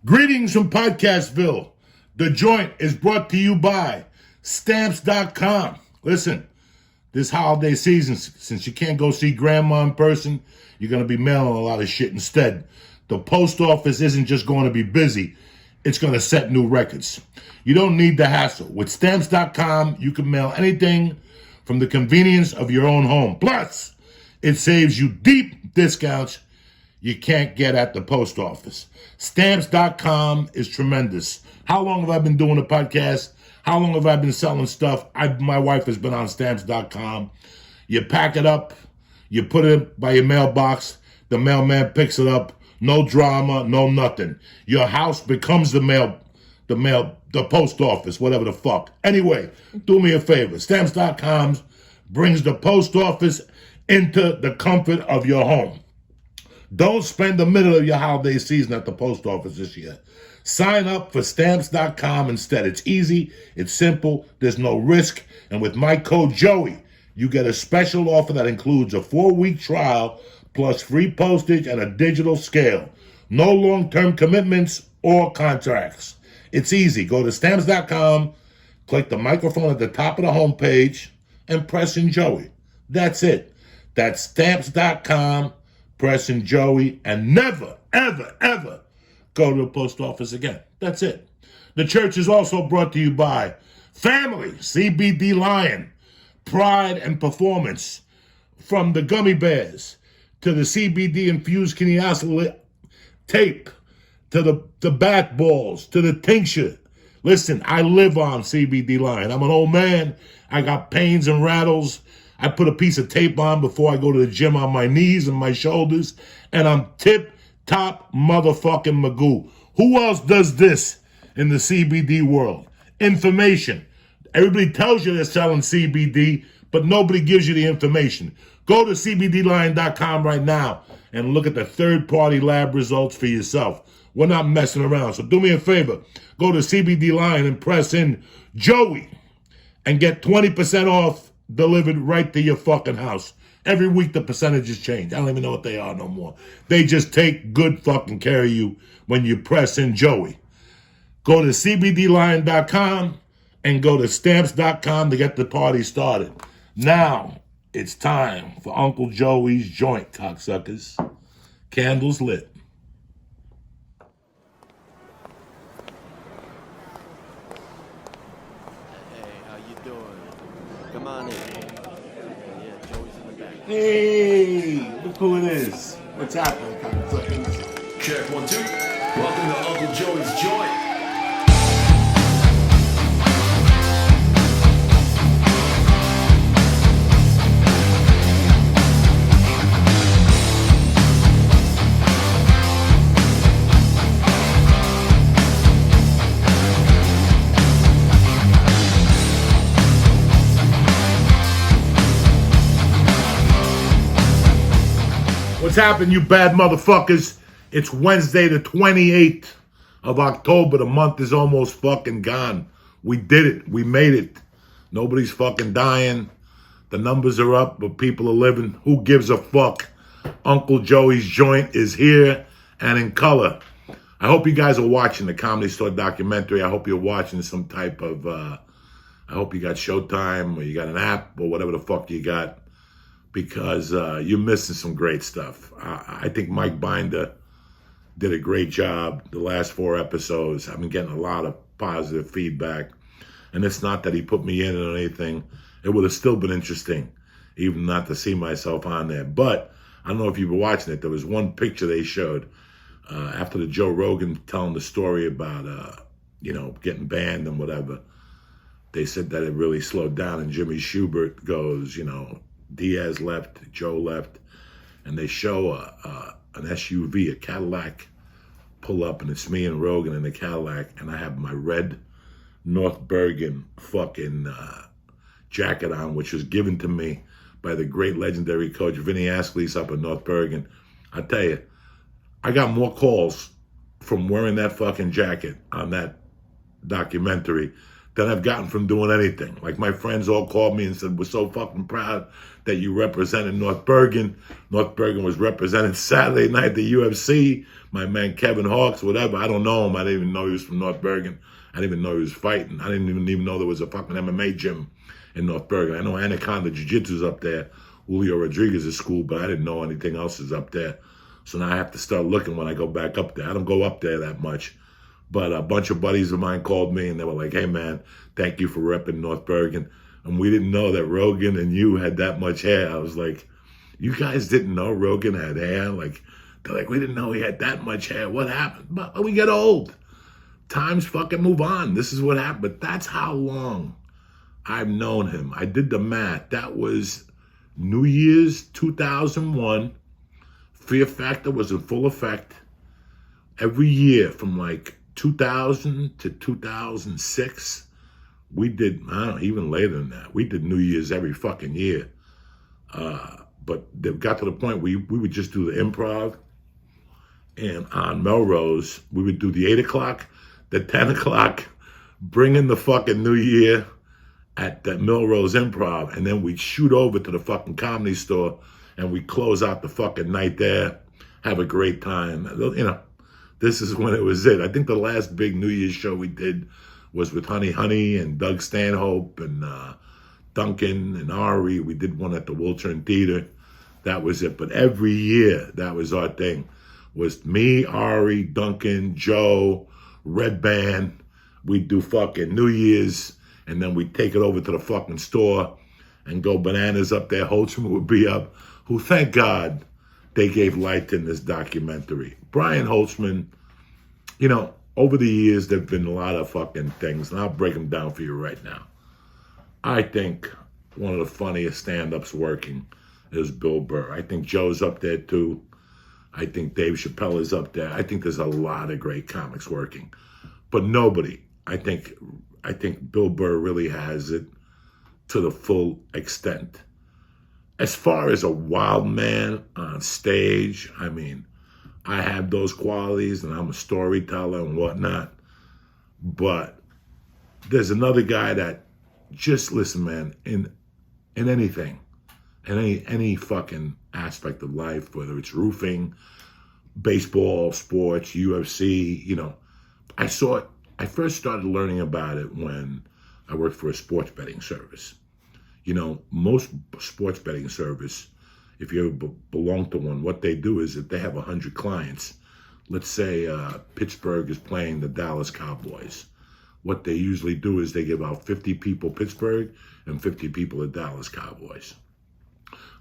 Greetings from Podcastville. The Joint is brought to you by Stamps.com. Listen, this holiday season, since you can't go see grandma in person, you're going to be mailing a lot of shit instead. The post office isn't just going to be busy. It's going to set new records. You don't need the hassle. With Stamps.com, you can mail anything from the convenience of your own home. Plus, it saves you deep discounts you can't get at the post office. Stamps.com is tremendous. How long have I been doing a podcast? How long have I been selling stuff? My wife has been on Stamps.com. You pack it up, you put it by your mailbox, the mailman picks it up, no drama, no nothing. Your house becomes the post office, whatever the fuck. Anyway, do me a favor. Stamps.com brings the post office into the comfort of your home. Don't spend the middle of your holiday season at the post office this year. Sign up for Stamps.com instead. It's easy, it's simple, there's no risk, and with my code Joey, you get a special offer that includes a 4-week trial plus free postage and a digital scale. No long-term commitments or contracts. It's easy. Go to Stamps.com, click the microphone at the top of the homepage, and press in Joey. That's it. That's Stamps.com. Pressing Joey, and never, ever, ever go to the post office again. That's it. The church is also brought to you by Family, CBD Lion, Pride and Performance. From the gummy bears to the CBD infused kinesiolyl tape to the bat balls to the tincture. Listen, I live on CBD Lion. I'm an old man. I got pains and rattles. I put a piece of tape on before I go to the gym on my knees and my shoulders, and I'm tip-top motherfucking Magoo. Who else does this in the CBD world? Information. Everybody tells you they're selling CBD, but nobody gives you the information. Go to CBDLion.com right now and look at the third-party lab results for yourself. We're not messing around, so do me a favor. Go to CBD Lion and press in Joey and get 20% off delivered right to your fucking house. Every week the percentages change. I don't even know what they are no more. They just take good fucking care of you when you press in Joey. Go to CBDLion.com and go to Stamps.com to get the party started. Now, it's time for Uncle Joey's Joint, cocksuckers. Candles lit. Come on in. Yeah, Joey's in the back. Hey, look who it is. What's happening, cocksuckers? Check 1, 2. Welcome to Uncle Joey's Joint. What's happening, you bad motherfuckers? It's Wednesday the 28th of October. The month is almost fucking gone. We did it. We made it. Nobody's fucking dying. The numbers are up, but people are living. Who gives a fuck? Uncle Joey's Joint is here and in color. I hope you guys are watching the Comedy Store documentary. I hope you're watching some type of, I hope you got Showtime or you got an app or whatever the fuck you got. Because you're missing some great stuff. I think Mike Binder did a great job the last 4 episodes. I've been getting a lot of positive feedback. And it's not that he put me in or anything. It would have still been interesting, even not to see myself on there. But I don't know if you were watching it. There was one picture they showed after the Joe Rogan telling the story about, getting banned and whatever. They said that it really slowed down. And Jimmy Schubert goes, Diaz left, Joe left, and they show an SUV, a Cadillac, pull up, and it's me and Rogan in the Cadillac, and I have my red North Bergen fucking jacket on, which was given to me by the great legendary coach Vinny Ascleese up in North Bergen. I tell you, I got more calls from wearing that fucking jacket on that documentary than I've gotten from doing anything. Like my friends all called me and said, we're so fucking proud that you represented North Bergen. North Bergen was represented Saturday night at the UFC. My man Kevin Hawks, whatever. I don't know him. I didn't even know he was from North Bergen. I didn't even know he was fighting. I didn't even know there was a fucking MMA gym in North Bergen. I know Anaconda Jiu-Jitsu's up there. Julio Rodriguez's school, but I didn't know anything else is up there. So now I have to start looking when I go back up there. I don't go up there that much. But a bunch of buddies of mine called me and they were like, hey man, thank you for repping North Bergen. And we didn't know that Rogan and you had that much hair. I was like, you guys didn't know Rogan had hair? Like, they're like, we didn't know he had that much hair. What happened? But we get old. Times fucking move on. This is what happened. But that's how long I've known him. I did the math. That was New Year's 2001. Fear Factor was in full effect. Every year from like 2000 to 2006, we did, I don't know, even later than that, we did New Year's every fucking year. But they got to the point where we would just do the improv. And on Melrose, we would do the 8 o'clock, the 10 o'clock, bring in the fucking New Year at the Melrose Improv. And then we'd shoot over to the fucking Comedy Store and we'd close out the fucking night there, have a great time. You know, this is when it was it. I think the last big New Year's show we did was with Honey Honey and Doug Stanhope and Duncan and Ari. We did one at the Wiltern Theater. That was it. But every year, that was our thing. Was me, Ari, Duncan, Joe, Red Band. We'd do fucking New Year's, and then we'd take it over to the fucking store and go bananas up there. Holtzman would be up, who, thank God, they gave light in this documentary. Brian Holtzman, you know, over the years, there have been a lot of fucking things, and I'll break them down for you right now. I think one of the funniest stand-ups working is Bill Burr. I think Joe's up there, too. I think Dave Chappelle is up there. I think there's a lot of great comics working. But nobody, I think Bill Burr really has it to the full extent. As far as a wild man on stage, I mean, I have those qualities and I'm a storyteller and whatnot. But there's another guy that just, listen, man, in anything, in any fucking aspect of life, whether it's roofing, baseball, sports, UFC, you know, I first started learning about it when I worked for a sports betting service. You know, most sports betting service, if you ever belong to one, what they do is if they have 100 clients, let's say Pittsburgh is playing the Dallas Cowboys. What they usually do is they give out 50 people Pittsburgh and 50 people the Dallas Cowboys.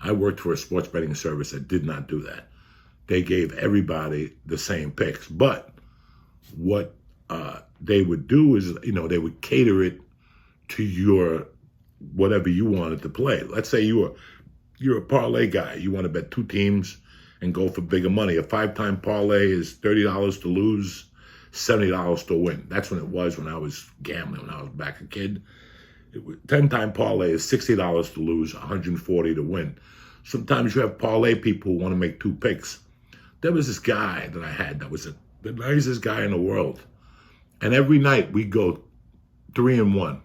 I worked for a sports betting service that did not do that. They gave everybody the same picks. But what they would do is, you know, they would cater it to your whatever you wanted to play. Let's say you're a parlay guy. You want to bet two teams and go for bigger money. A 5-time parlay is $30 to lose, $70 to win. That's when it was when I was gambling, when I was back a kid. 10-time parlay is $60 to lose, $140 to win. Sometimes you have parlay people who want to make two picks. There was this guy that I had that was the nicest guy in the world. And every night we go 3-1.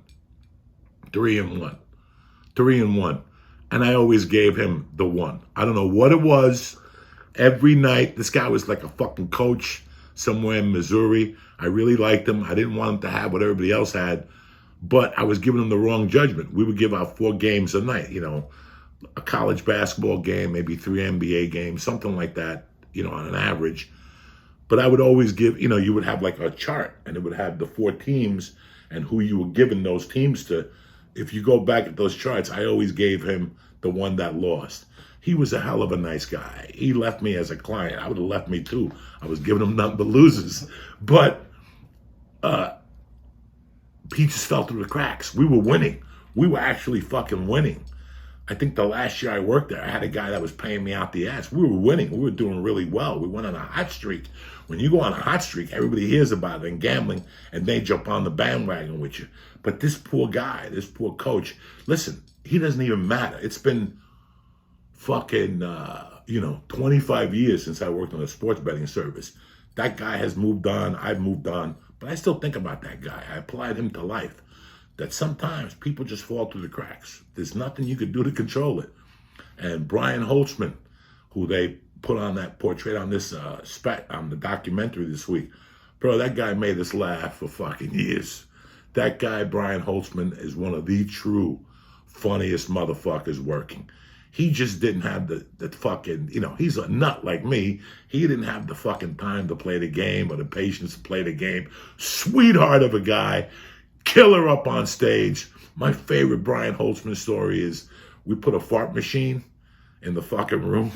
And I always gave him the one. I don't know what it was. Every night, this guy was like a fucking coach somewhere in Missouri. I really liked him. I didn't want him to have what everybody else had, but I was giving him the wrong judgment. We would give out 4 games a night, you know, a college basketball game, maybe 3 NBA games, something like that, you know, on an average. But I would always give, you know, you would have like a chart and it would have the 4 teams and who you were giving those teams to. If you go back at those charts, I always gave him the one that lost. He was a hell of a nice guy. He left me as a client. I would have left me too. I was giving him nothing but losers. But he just fell through the cracks. We were winning. We were actually fucking winning. I think the last year I worked there, I had a guy that was paying me out the ass. We were winning. We were doing really well. We went on a hot streak. When you go on a hot streak, everybody hears about it in gambling, and they jump on the bandwagon with you. But this poor guy, this poor coach, listen, he doesn't even matter. It's been fucking, 25 years since I worked on a sports betting service. That guy has moved on. I've moved on. But I still think about that guy. I applied him to life. that sometimes people just fall through the cracks. There's nothing you could do to control it. And Brian Holtzman, who they put on that portrait on this on the documentary this week, bro, that guy made us laugh for fucking years. That guy, Brian Holtzman, is one of the true funniest motherfuckers working. He just didn't have the fucking, he's a nut like me. He didn't have the fucking time to play the game or the patience to play the game. Sweetheart of a guy, killer up on stage. My favorite Brian Holtzman story is we put a fart machine in the fucking room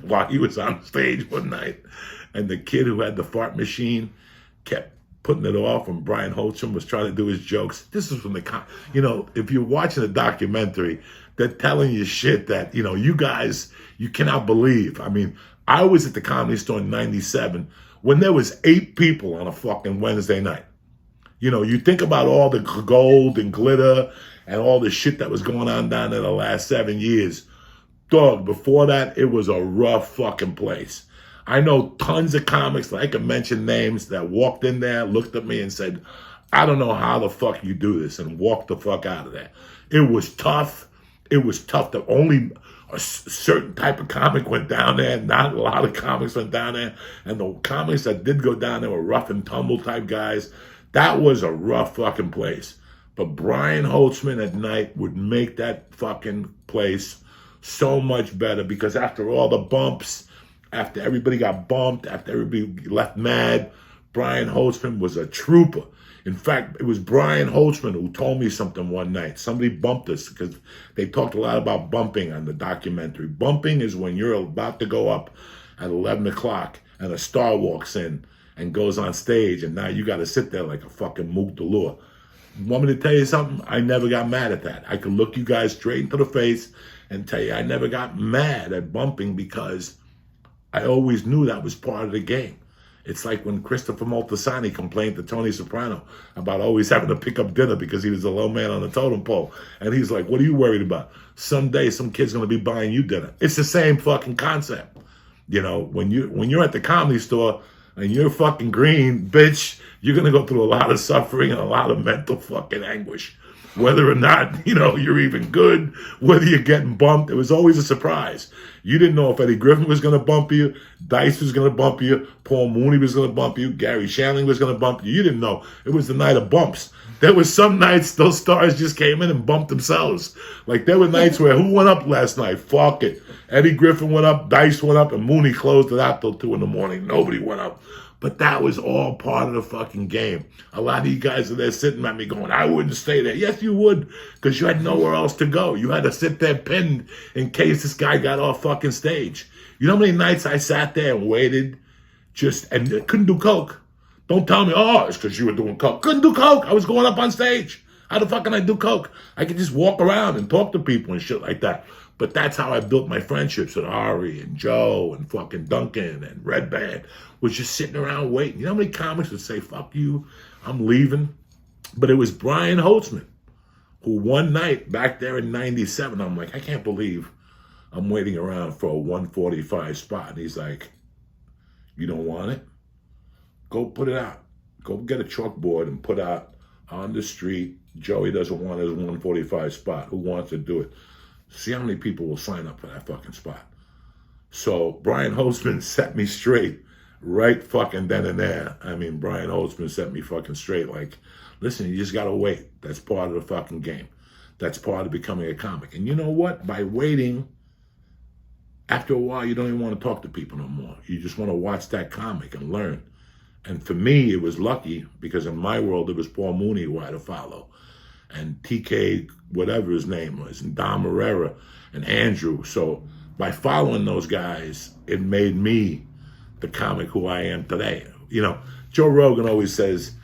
while he was on stage one night. And the kid who had the fart machine kept putting it off when Brian Holtzman was trying to do his jokes. This is from if you're watching the documentary, they're telling you shit that, you guys, you cannot believe. I mean, I was at the Comedy Store in 97 when there was 8 people on a fucking Wednesday night. You think about all the gold and glitter and all the shit that was going on down there the last 7 years. Dog, before that, it was a rough fucking place. I know tons of comics that I can mention names that walked in there, looked at me and said, I don't know how the fuck you do this, and walked the fuck out of there. It was tough. It was tough that only a certain type of comic went down there. Not a lot of comics went down there. And the comics that did go down there were rough and tumble type guys. That was a rough fucking place. But Brian Holtzman at night would make that fucking place so much better, because after all the bumps, after everybody got bumped, after everybody left mad, Brian Holtzman was a trooper. In fact, it was Brian Holtzman who told me something one night. Somebody bumped us because they talked a lot about bumping on the documentary. Bumping is when you're about to go up at 11 o'clock and a star walks in and goes on stage, and now you got to sit there like a fucking mook galore. Want me to tell you something? I never got mad at that. I could look you guys straight into the face and tell you I never got mad at bumping, because I always knew that was part of the game. It's like when Christopher Moltisanti complained to Tony Soprano about always having to pick up dinner because he was a low man on the totem pole. And he's like, what are you worried about? Someday some kid's going to be buying you dinner. It's the same fucking concept. When you're at the Comedy Store and you're fucking green, bitch, you're going to go through a lot of suffering and a lot of mental fucking anguish. Whether or not, you're even good, whether you're getting bumped, it was always a surprise. You didn't know if Eddie Griffin was going to bump you, Diaz was going to bump you, Paul Mooney was going to bump you, Gary Shandling was going to bump you. You didn't know. It was the night of bumps. There was some nights those stars just came in and bumped themselves. Like there were nights where who went up last night? Fuck it. Eddie Griffin went up, Diaz went up, and Mooney closed it out till 2 a.m. Nobody went up. But that was all part of the fucking game. A lot of you guys are there sitting at me going, I wouldn't stay there. Yes, you would, because you had nowhere else to go. You had to sit there pinned in case this guy got off fucking stage. You know how many nights I sat there and waited and couldn't do coke? Don't tell me, it's because you were doing coke. Couldn't do coke. I was going up on stage. How the fuck can I do coke? I could just walk around and talk to people and shit like that. But that's how I built my friendships with Ari and Joe and fucking Duncan and Red Band, was just sitting around waiting. You know how many comics would say, fuck you, I'm leaving? But it was Brian Holtzman who one night back there in 97, I'm like, I can't believe I'm waiting around for a 145 spot. And he's like, you don't want it? Go put it out. Go get a chalkboard and put out on the street, Joey doesn't want his 145 spot. Who wants to do it? See how many people will sign up for that fucking spot. So Brian Holtzman set me straight right fucking then and there. I mean, Brian Holtzman set me fucking straight. Like, listen, you just got to wait. That's part of the fucking game. That's part of becoming a comic. And you know what? By waiting, after a while, you don't even want to talk to people no more. You just want to watch that comic and learn. And for me, it was lucky because in my world, it was Paul Mooney who I had to follow. And TK, whatever his name was, and Dom Herrera, and Andrew. So by following those guys, it made me the comic who I am today. Joe Rogan always says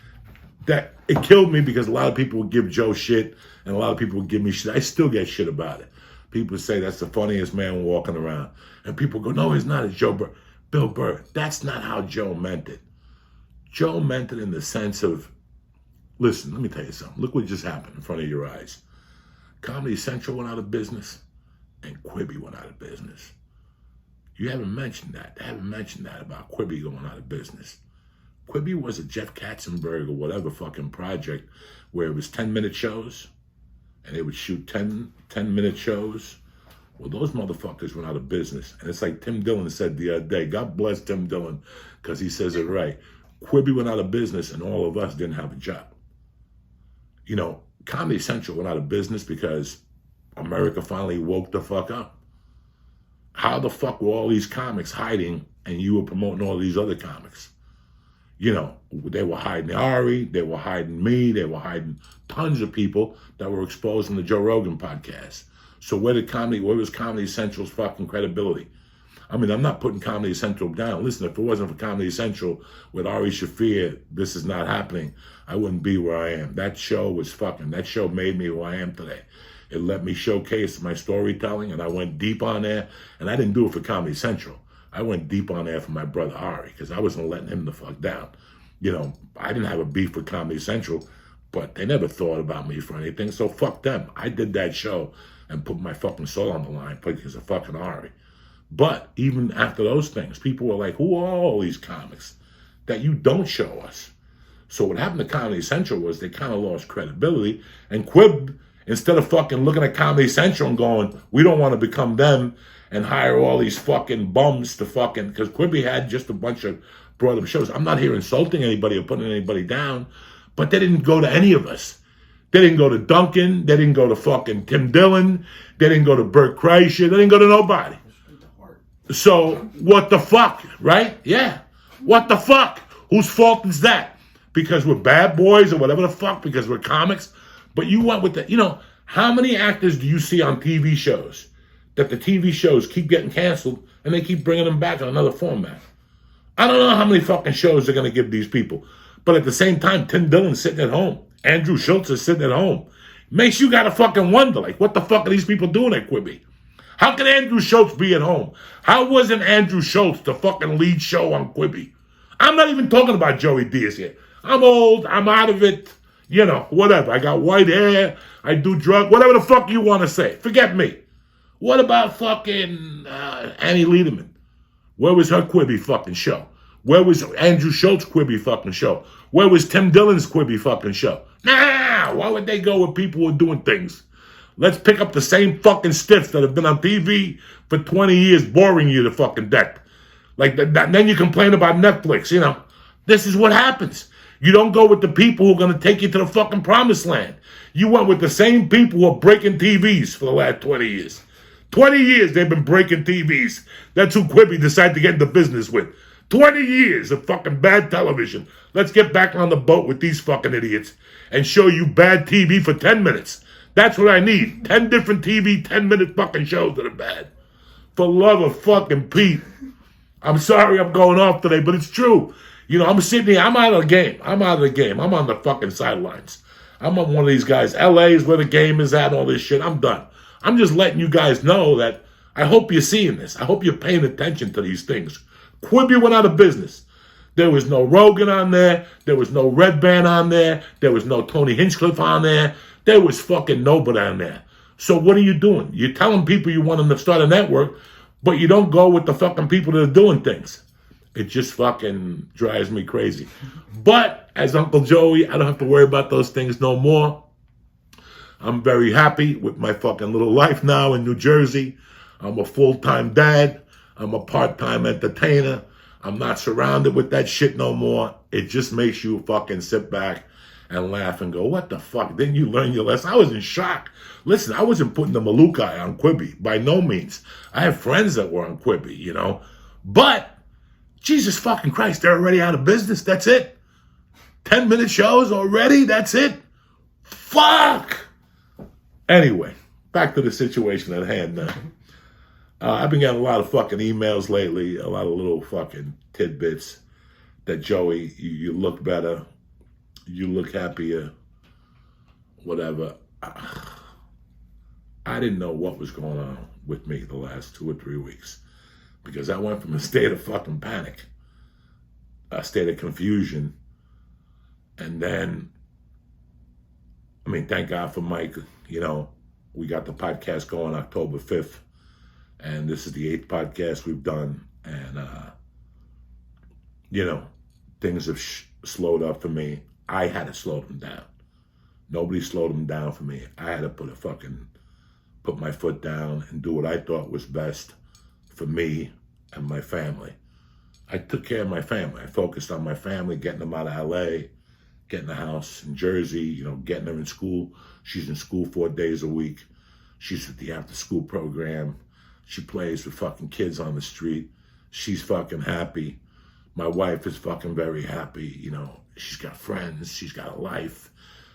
that it killed me because a lot of people would give Joe shit, and a lot of people would give me shit. I still get shit about it. People say that's the funniest man walking around. And people go, no, he's not. It's Bill Burr. That's not how Joe meant it. Joe meant it in the sense of, listen, let me tell you something. Look what just happened in front of your eyes. Comedy Central went out of business, and Quibi went out of business. You haven't mentioned that. They haven't mentioned that about Quibi going out of business. Quibi was a Jeff Katzenberg or whatever fucking project where it was 10-minute shows and they would shoot 10-minute shows. Well, those motherfuckers went out of business. And it's like Tim Dillon said the other day. God bless Tim Dillon because he says it right. Quibi went out of business and all of us didn't have a job. You know, Comedy Central went out of business because America finally woke the fuck up. How the fuck were all these comics hiding and you were promoting all these other comics? You know, they were hiding Ari, they were hiding me, they were hiding tons of people that were exposed in the Joe Rogan podcast. So where was Comedy Central's fucking credibility? I mean, I'm not putting Comedy Central down. Listen, if it wasn't for Comedy Central with Ari Shaffir, this is not happening. I wouldn't be where I am. That show made me who I am today. It let me showcase my storytelling, and I went deep on there. And I didn't do it for Comedy Central. I went deep on there for my brother Ari, because I wasn't letting him the fuck down. You know, I didn't have a beef with Comedy Central, but they never thought about me for anything, so fuck them. I did that show and put my fucking soul on the line because of fucking Ari. But even after those things, people were like, who are all these comics that you don't show us? So what happened to Comedy Central was they kind of lost credibility, and Quib, instead of fucking looking at Comedy Central and going, we don't want to become them and hire all these fucking bums to fucking, because Quibi had just a bunch of brought up shows. I'm not here insulting anybody or putting anybody down, but they didn't go to any of us. They didn't go to Duncan. They didn't go to fucking Tim Dillon. They didn't go to Bert Kreischer. They didn't go to nobody. So what the fuck, right? Yeah. What the fuck? Whose fault is that? Because we're bad boys or whatever the fuck, because we're comics? But you went with the, you know, how many actors do you see on TV shows that the TV shows keep getting canceled and they keep bringing them back in another format? I don't know how many fucking shows they're going to give these people. But at the same time, Tim Dillon's sitting at home. Andrew Schultz is sitting at home. Makes you got to fucking wonder, like, what the fuck are these people doing at Quibi? How can Andrew Schultz be at home? How wasn't Andrew Schultz the fucking lead show on Quibi? I'm not even talking about Joey Diaz here. I'm old. I'm out of it. You know, whatever. I got white hair. I do drugs. Whatever the fuck you want to say. Forget me. What about fucking Annie Lederman? Where was her Quibi fucking show? Where was Andrew Schultz's Quibi fucking show? Where was Tim Dillon's Quibi fucking show? Nah, why would they go with people who are doing things? Let's pick up the same fucking stiffs that have been on TV for 20 years boring you to fucking death. Like, then you complain about Netflix, you know. This is what happens. You don't go with the people who are going to take you to the fucking promised land. You went with the same people who are breaking TVs for the last 20 years. 20 years they've been breaking TVs. That's who Quibi decided to get into business with. 20 years of fucking bad television. Let's get back on the boat with these fucking idiots and show you bad TV for 10 minutes. That's what I need. 10 different TV, 10-minute fucking shows that are bad. For love of fucking Pete. I'm sorry I'm going off today, but it's true. You know, I'm sitting here. I'm out of the game. I'm out of the game. I'm on the fucking sidelines. I'm on one of these guys. LA is where the game is at, all this shit. I'm done. I'm just letting you guys know that I hope you're seeing this. I hope you're paying attention to these things. Quibi went out of business. There was no Rogan on there. There was no Red Band on there. There was no Tony Hinchcliffe on there. There was fucking nobody on there. So what are you doing? You're telling people you want them to start a network, but you don't go with the fucking people that are doing things. It just fucking drives me crazy. But as Uncle Joey, I don't have to worry about those things no more. I'm very happy with my fucking little life now in New Jersey. I'm a full-time dad. I'm a part-time entertainer. I'm not surrounded with that shit no more. It just makes you fucking sit back and laugh and go, what the fuck? Didn't you learn your lesson? I was in shock. Listen, I wasn't putting the Malukai on Quibi, by no means. I have friends that were on Quibi, you know. But, Jesus fucking Christ, they're already out of business. That's it. 10-minute shows already? That's it? Fuck! Anyway, back to the situation at hand now. I've been getting a lot of fucking emails lately, a lot of little fucking tidbits that, Joey, you look better, you look happier, whatever. I didn't know what was going on with me the last 2 or 3 weeks because I went from a state of fucking panic, a state of confusion, and then, I mean, thank God for Mike, you know, we got the podcast going October 5th. And this is the 8th podcast we've done. And, you know, things have slowed up for me. I had to slow them down. Nobody slowed them down for me. I had to put my foot down and do what I thought was best for me and my family. I took care of my family. I focused on my family, getting them out of LA, getting a house in Jersey, you know, getting her in school. She's in school 4 days a week. She's at the after school program. She plays with fucking kids on the street. She's fucking happy. My wife is fucking very happy. You know, she's got friends. She's got a life.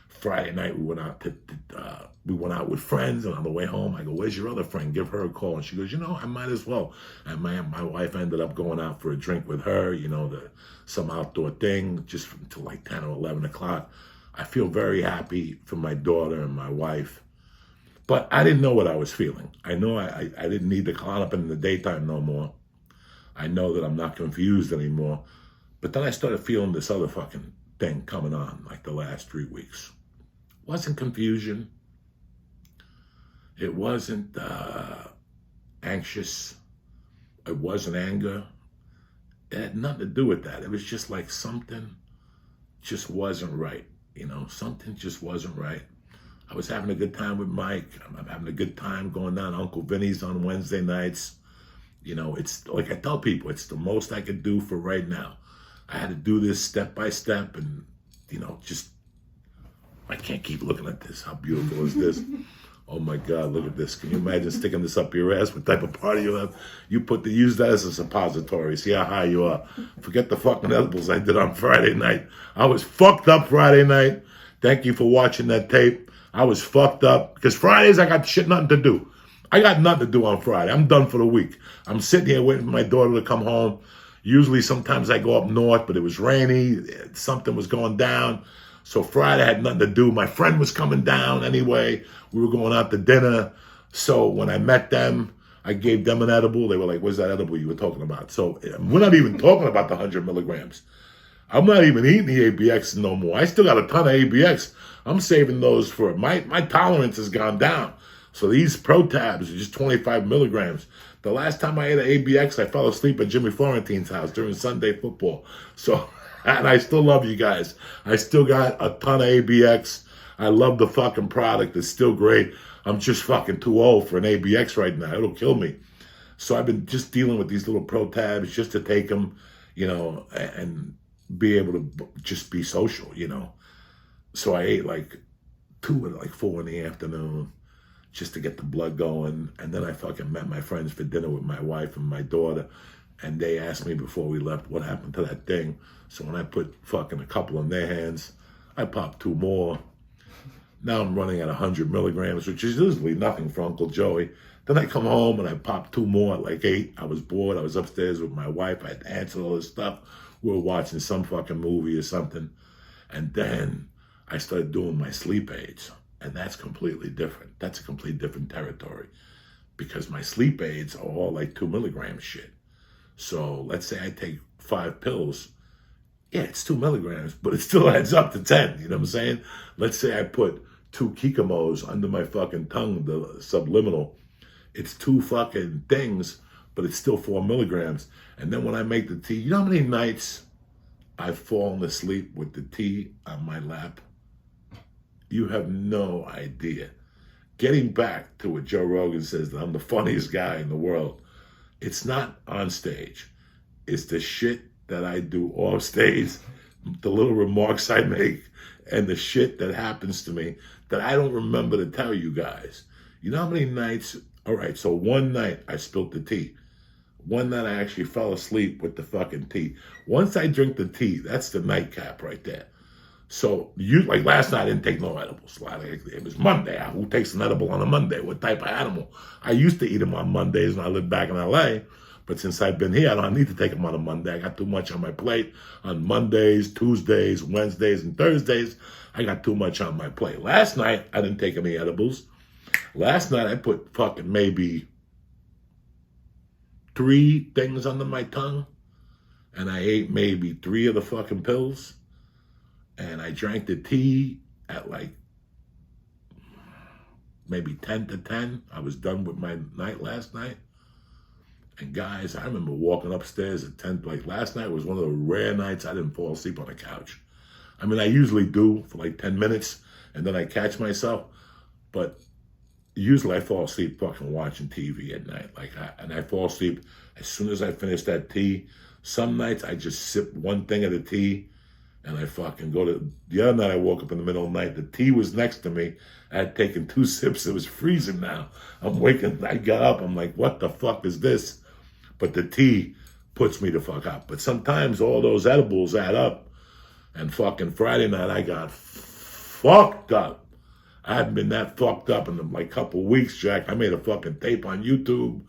Friday night we went out with friends, and on the way home I go, "Where's your other friend? Give her a call." And she goes, "You know, I might as well." And my wife ended up going out for a drink with her. You know, some outdoor thing, just until like 10 or 11 o'clock. I feel very happy for my daughter and my wife. But I didn't know what I was feeling. I know I didn't need to climb up in the daytime no more. I know that I'm not confused anymore. But then I started feeling this other fucking thing coming on like the last 3 weeks. It wasn't confusion. It wasn't anxious. It wasn't anger. It had nothing to do with that. It was just like something just wasn't right. You know, something just wasn't right. I was having a good time with Mike. I'm having a good time going down to Uncle Vinny's on Wednesday nights. You know, it's like I tell people, it's the most I could do for right now. I had to do this step by step and, you know, just, I can't keep looking at this. How beautiful is this? Oh my God, look at this. Can you imagine sticking this up your ass? What type of party you have? Use that as a suppository. See how high you are. Forget the fucking edibles I did on Friday night. I was fucked up Friday night. Thank you for watching that tape. I was fucked up because Fridays I got nothing to do. I got nothing to do on Friday. I'm done for the week. I'm sitting here waiting for my daughter to come home. Usually sometimes I go up north, but it was rainy. Something was going down. So Friday I had nothing to do. My friend was coming down anyway. We were going out to dinner. So when I met them, I gave them an edible. They were like, "Where's that edible you were talking about?" So we're not even talking about the 100 milligrams. I'm not even eating the ABX no more. I still got a ton of ABX. I'm saving those for, my tolerance has gone down. So these Pro Tabs are just 25 milligrams. The last time I ate an ABX, I fell asleep at Jimmy Florentine's house during Sunday football. So, and I still love you guys. I still got a ton of ABX. I love the fucking product. It's still great. I'm just fucking too old for an ABX right now. It'll kill me. So I've been just dealing with these little Pro Tabs just to take them, you know, and be able to just be social, you know. So I ate like 2 at like 4 in the afternoon just to get the blood going. And then I fucking met my friends for dinner with my wife and my daughter. And they asked me before we left what happened to that thing. So when I put fucking a couple in their hands, I popped 2 more. Now I'm running at 100 milligrams, which is usually nothing for Uncle Joey. Then I come home and I popped 2 more at like 8. I was bored. I was upstairs with my wife. I had to answer all this stuff. We were watching some fucking movie or something. And then I started doing my sleep aids. And that's completely different. That's a completely different territory. Because my sleep aids are all like 2 milligram shit. So let's say I take 5 pills. Yeah, it's 2 milligrams, but it still adds up to 10. You know what I'm saying? Let's say I put 2 Kikamos under my fucking tongue, the subliminal. It's 2 fucking things, but it's still 4 milligrams. And then when I make the tea, you know how many nights I've fallen asleep with the tea on my lap? You have no idea. Getting back to what Joe Rogan says, that I'm the funniest guy in the world. It's not on stage. It's the shit that I do off stage, the little remarks I make, and the shit that happens to me that I don't remember to tell you guys. You know how many nights? All right, so one night I spilled the tea. One night I actually fell asleep with the fucking tea. Once I drink the tea, that's the nightcap right there. So like last night I didn't take no edibles. It was Monday. Who takes an edible on a Monday? What type of animal? I used to eat them on Mondays when I lived back in LA. But since I've been here, I don't need to take them on a Monday. I got too much on my plate on Mondays, Tuesdays, Wednesdays, and Thursdays. I got too much on my plate. Last night, I didn't take any edibles. Last night, I put fucking maybe 3 things under my tongue. And I ate maybe 3 of the fucking pills. And I drank the tea at like maybe 10 to 10. I was done with my night last night. And guys, I remember walking upstairs at 10, like last night was one of the rare nights I didn't fall asleep on the couch. I mean, I usually do for like 10 minutes and then I catch myself, but usually I fall asleep fucking watching TV at night. And I fall asleep as soon as I finish that tea. Some nights I just sip one thing of the tea and I fucking go to, the other night I woke up in the middle of the night, the tea was next to me. I had taken 2 sips, it was freezing now. I'm waking, I got up, I'm like, what the fuck is this? But the tea puts me the fuck up. But sometimes all those edibles add up. And fucking Friday night, I got fucked up. I haven't been that fucked up in like a couple weeks, Jack. I made a fucking tape on YouTube.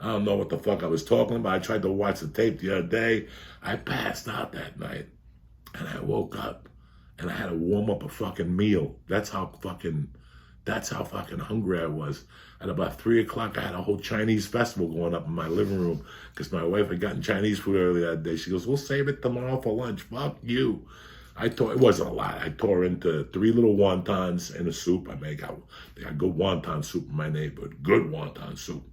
I don't know what the fuck I was talking about. I tried to watch the tape the other day. I passed out that night. And I woke up. And I had to warm up a fucking meal. That's how fucking hungry I was. At about 3 o'clock, I had a whole Chinese festival going up in my living room because my wife had gotten Chinese food earlier that day. She goes, we'll save it tomorrow for lunch. Fuck you. It wasn't a lot. I tore into 3 little wontons in a soup. They got good wonton soup in my neighborhood. Good wonton soup.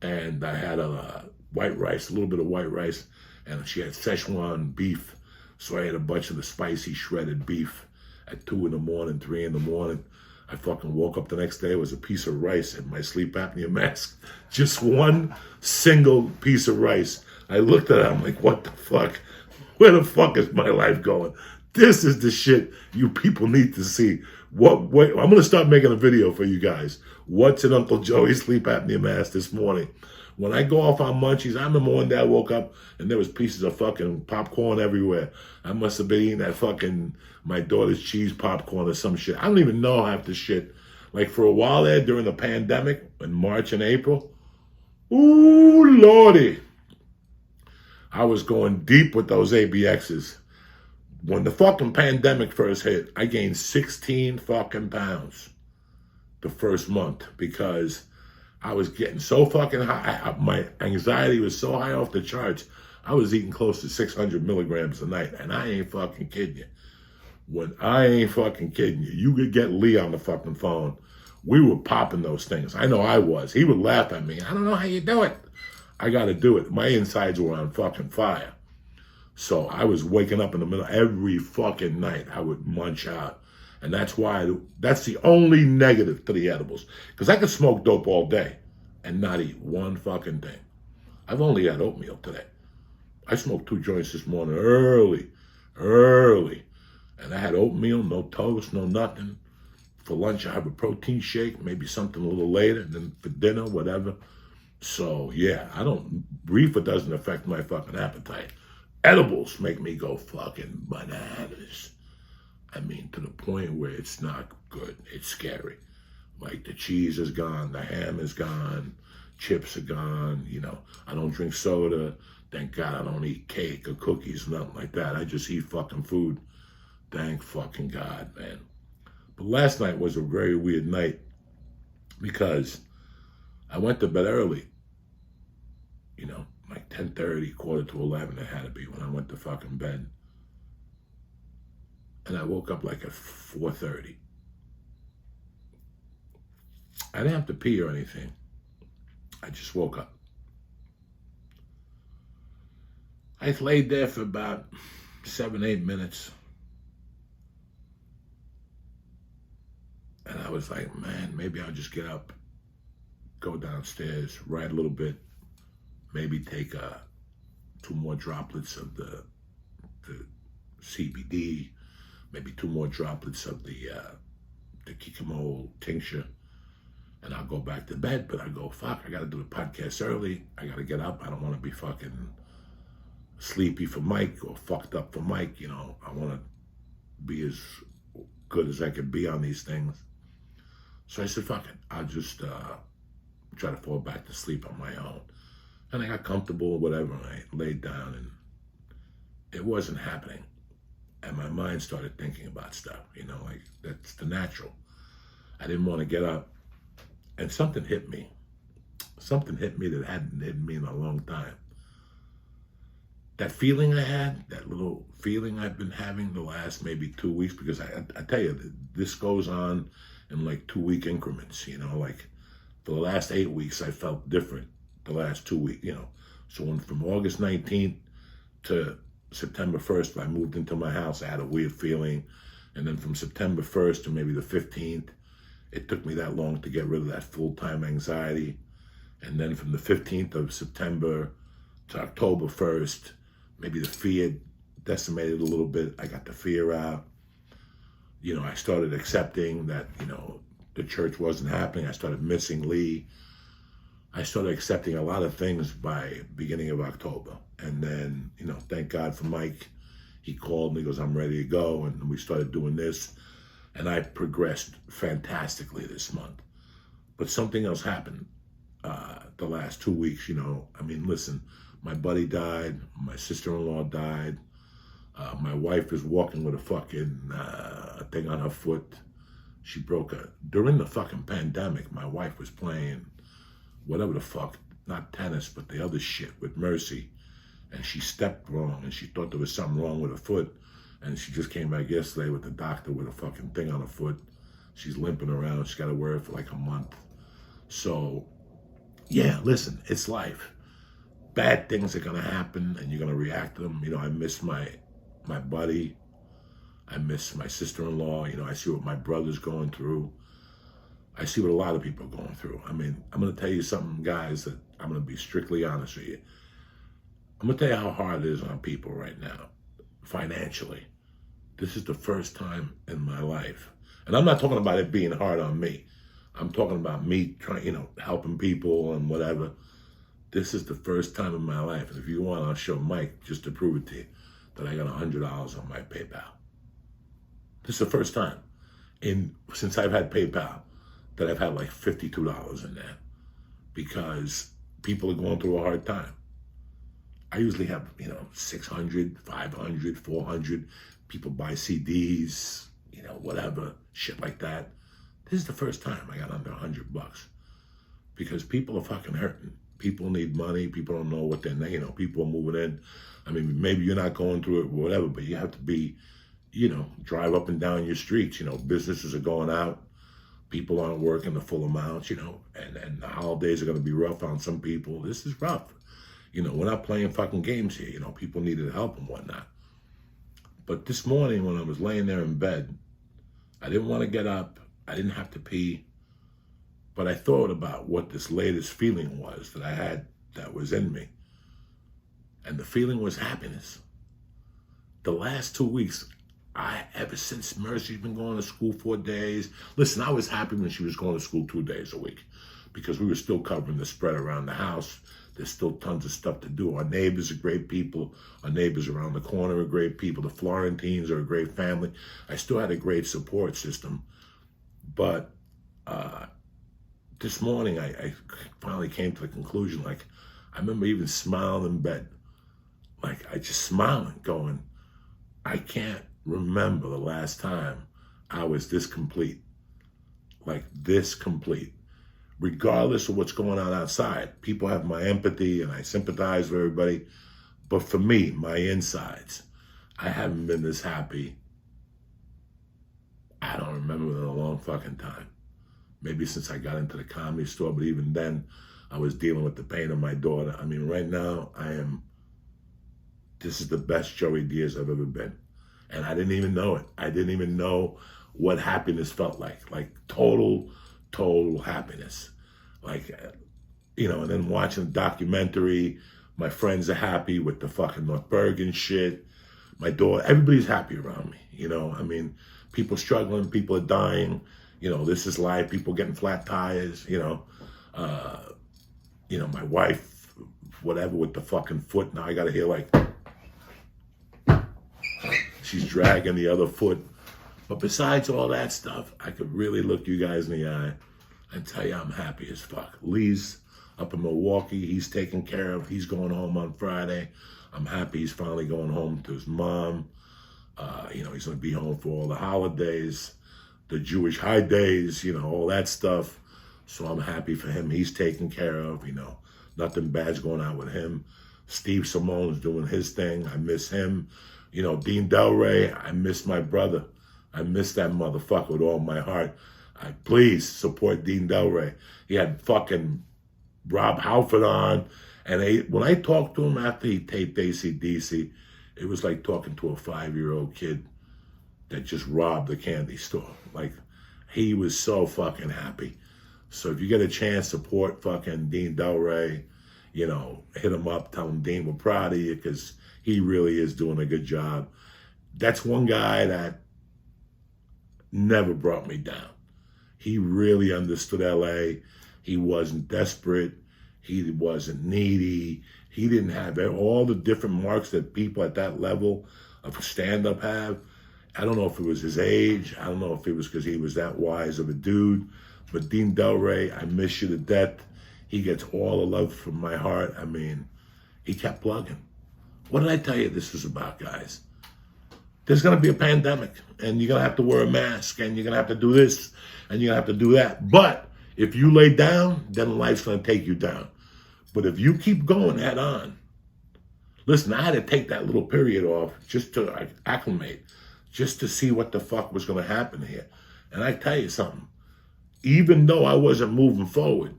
And I had a white rice, a little bit of white rice. And she had Szechuan beef. So I ate a bunch of the spicy shredded beef at 2 in the morning, 3 in the morning. I fucking woke up the next day, it was a piece of rice in my sleep apnea mask. Just one single piece of rice. I looked at it, I'm like, what the fuck? Where the fuck is my life going? This is the shit you people need to see. I'm going to start making a video for you guys. What's in Uncle Joey's sleep apnea mask this morning? When I go off on munchies, I remember one day I woke up and there was pieces of fucking popcorn everywhere. I must have been eating that fucking, my daughter's cheese popcorn or some shit. I don't even know half the shit. Like for a while there during the pandemic, in March and April, ooh, lordy. I was going deep with those ABXs. When the fucking pandemic first hit, I gained 16 fucking pounds the first month because I was getting so fucking high. My anxiety was so high off the charts. I was eating close to 600 milligrams a night, and I ain't fucking kidding you. When I ain't fucking kidding you, you could get Lee on the fucking phone. We were popping those things. I know I was. He would laugh at me. I don't know how you do it. I got to do it. My insides were on fucking fire. So I was waking up in the middle every fucking night. I would munch out. And that's the only negative to the edibles. Because I could smoke dope all day and not eat one fucking thing. I've only had oatmeal today. I smoked 2 joints this morning early. And I had oatmeal, no toast, no nothing. For lunch, I have a protein shake, maybe something a little later. And then for dinner, whatever. So, yeah, reefer doesn't affect my fucking appetite. Edibles make me go fucking bananas. I mean, to the point where it's not good. It's scary. Like the cheese is gone, the ham is gone, chips are gone. You know, I don't drink soda. Thank God I don't eat cake or cookies, nothing like that. I just eat fucking food. Thank fucking God, man. But last night was a very weird night because I went to bed early. You know, like 10:30, quarter to 11, it had to be when I went to fucking bed. And I woke up like at 4:30. I didn't have to pee or anything. I just woke up. I laid there for about 7-8 minutes. And I was like, man, maybe I'll just get up, go downstairs, write a little bit, maybe take 2 more droplets of the CBD, maybe 2 more droplets of the Kikimo tincture, and I'll go back to bed. But I go, fuck, I got to do the podcast early. I got to get up. I don't want to be fucking sleepy for Mike or fucked up for Mike. You know, I want to be as good as I could be on these things. So I said, fuck it. I'll just try to fall back to sleep on my own. And I got comfortable or whatever, and I laid down, and it wasn't happening. And my mind started thinking about stuff, you know, like that's the natural. I didn't want to get up. And something hit me. Something hit me that hadn't hit me in a long time. That feeling I had, that little feeling I've been having the last maybe 2 weeks, because I tell you, this goes on in like 2-week increments, you know, like for the last 8 weeks, I felt different. The last 2 weeks, you know, So when from August 19th to September 1st, I moved into my house, I had a weird feeling. And then from September 1st to maybe the 15th, it took me that long to get rid of that full-time anxiety. And then from the 15th of September to October 1st, maybe the fear decimated a little bit. I got the fear out. I started accepting that, the church wasn't happening. I started missing Lee. I started accepting a lot of things by beginning of October. And then, thank God for Mike. He called me, he goes, I'm ready to go. And we started doing this. And I progressed fantastically this month. But something else happened the last 2 weeks, listen, my buddy died. My sister-in-law died. My wife is walking with a fucking thing on her foot. She broke during the fucking pandemic, my wife was playing whatever the fuck, not tennis, but the other shit with Mercy. And she stepped wrong and she thought there was something wrong with her foot. And she just came back yesterday with the doctor with a fucking thing on her foot. She's limping around. She's got to wear it for like a month. So, yeah, listen, it's life. Bad things are going to happen and you're going to react to them. I miss my buddy. I miss my sister-in-law. I see what my brother's going through. I see what a lot of people are going through. I'm going to tell you something, guys, that I'm going to be strictly honest with you. I'm going to tell you how hard it is on people right now, financially. This is the first time in my life. And I'm not talking about it being hard on me. I'm talking about me trying, helping people and whatever. This is the first time in my life. And if you want, I'll show Mike just to prove it to you that I got $100 on my PayPal. This is the first time since I've had PayPal that I've had like $52 in there because people are going through a hard time. I usually have, 600, 500, 400. People buy CDs, whatever, shit like that. This is the first time I got under $100 because people are fucking hurting. People need money. People don't know what they're, people are moving in. Maybe you're not going through it or whatever, but you have to be, drive up and down your streets. Businesses are going out. People aren't working the full amounts, and the holidays are going to be rough on some people. This is rough. We're not playing fucking games here. People needed help and whatnot. But this morning when I was laying there in bed, I didn't want to get up. I didn't have to pee. But I thought about what this latest feeling was that I had that was in me. And the feeling was happiness. The last 2 weeks, ever since Mercy's been going to school 4 days. Listen, I was happy when she was going to school 2 days a week because we were still covering the spread around the house. There's still tons of stuff to do. Our neighbors are great people. Our neighbors around the corner are great people. The Florentines are a great family. I still had a great support system. But this morning, I finally came to the conclusion, I remember even smiling in bed. I just smiling, going, I can't remember the last time I was this complete. This complete. Regardless of what's going on outside. People have my empathy and I sympathize with everybody. But for me, my insides, I haven't been this happy. I don't remember in a long fucking time. Maybe since I got into the Comedy Store, but even then, I was dealing with the pain of my daughter. Right now, this is the best Joey Diaz I've ever been. And I didn't even know it. I didn't even know what happiness felt like total happiness. And then watching the documentary, my friends are happy with the fucking North Bergen shit. My daughter, everybody's happy around me, people struggling, people are dying, this is life, people getting flat tires, my wife, whatever, with the fucking foot, now I gotta hear she's dragging the other foot. But besides all that stuff, I could really look you guys in the eye and tell you I'm happy as fuck. Lee's up in Milwaukee. He's taken care of. He's going home on Friday. I'm happy he's finally going home to his mom. He's going to be home for all the holidays, the Jewish high days, all that stuff. So I'm happy for him. He's taken care of, nothing bad's going on with him. Steve Simone's doing his thing. I miss him. Dean Delray, I miss my brother. I miss that motherfucker with all my heart. Please support Dean Delray. He had fucking Rob Halford on, And when I talked to him after he taped AC/DC, it was like talking to a 5-year-old kid that just robbed a candy store. Like, he was so fucking happy. So if you get a chance, support fucking Dean Del Rey. You know, hit him up, tell him, Dean, we're proud of you, because he really is doing a good job. That's one guy that never brought me down. He really understood LA. He wasn't desperate. He wasn't needy. He didn't have all the different marks that people at that level of stand-up have. I don't know if it was his age. I don't know if it was because he was that wise of a dude. But Dean Del Rey, I miss you to death. He gets all the love from my heart. I mean, he kept plugging. What did I tell you this was about, guys? There's going to be a pandemic, and you're going to have to wear a mask, and you're going to have to do this, and you're going to have to do that. But if you lay down, then life's going to take you down. But if you keep going head on, listen, I had to take that little period off just to acclimate, just to see what the fuck was going to happen here. And I tell you something, even though I wasn't moving forward,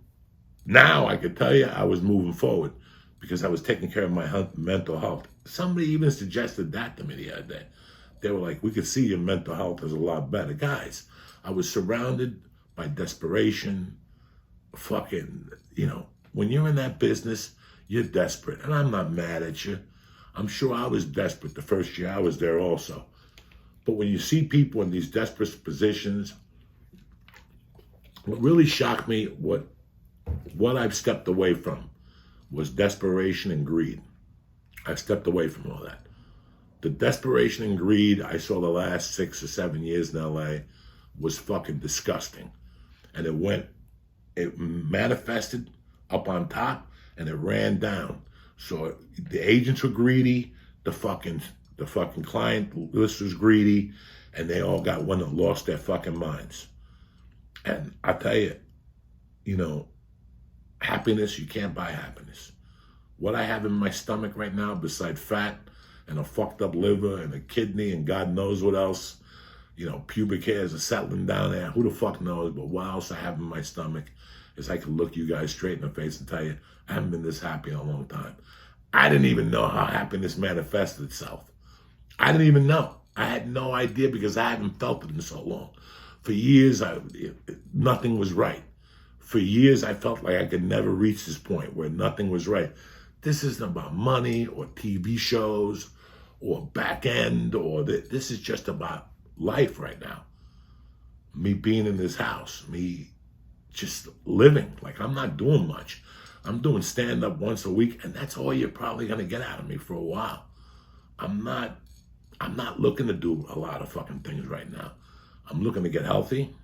now I could tell you I was moving forward because I was taking care of my mental health. Somebody even suggested that to me the other day. They were like, we could see your mental health is a lot better. Guys, I was surrounded by desperation. Fucking, you know, when you're in that business, you're desperate. And I'm not mad at you. I'm sure I was desperate the first year I was there also. But when you see people in these desperate positions, what really shocked me, what I've stepped away from, was desperation and greed. I've stepped away from all that. The desperation and greed I saw the last 6 or 7 years in LA was fucking disgusting. And it manifested up on top and it ran down. So the agents were greedy, the fucking client list was greedy, and they all got one that lost their fucking minds. And I tell you, you know, happiness, you can't buy happiness. What I have in my stomach right now, beside fat and a fucked up liver and a kidney and God knows what else, you know, pubic hairs are settling down there. Who the fuck knows? But what else I have in my stomach is I can look you guys straight in the face and tell you, I haven't been this happy in a long time. I didn't even know how happiness manifested itself. I didn't even know. I had no idea because I haven't felt it in so long. For years, nothing was right. For years, I felt like I could never reach this point where nothing was right. This isn't about money or TV shows or back end this is just about life right now. Me being in this house, me just living. Like, I'm not doing much. I'm doing stand-up once a week, and that's all you're probably going to get out of me for a while. I'm not looking to do a lot of fucking things right now. I'm looking to get healthy.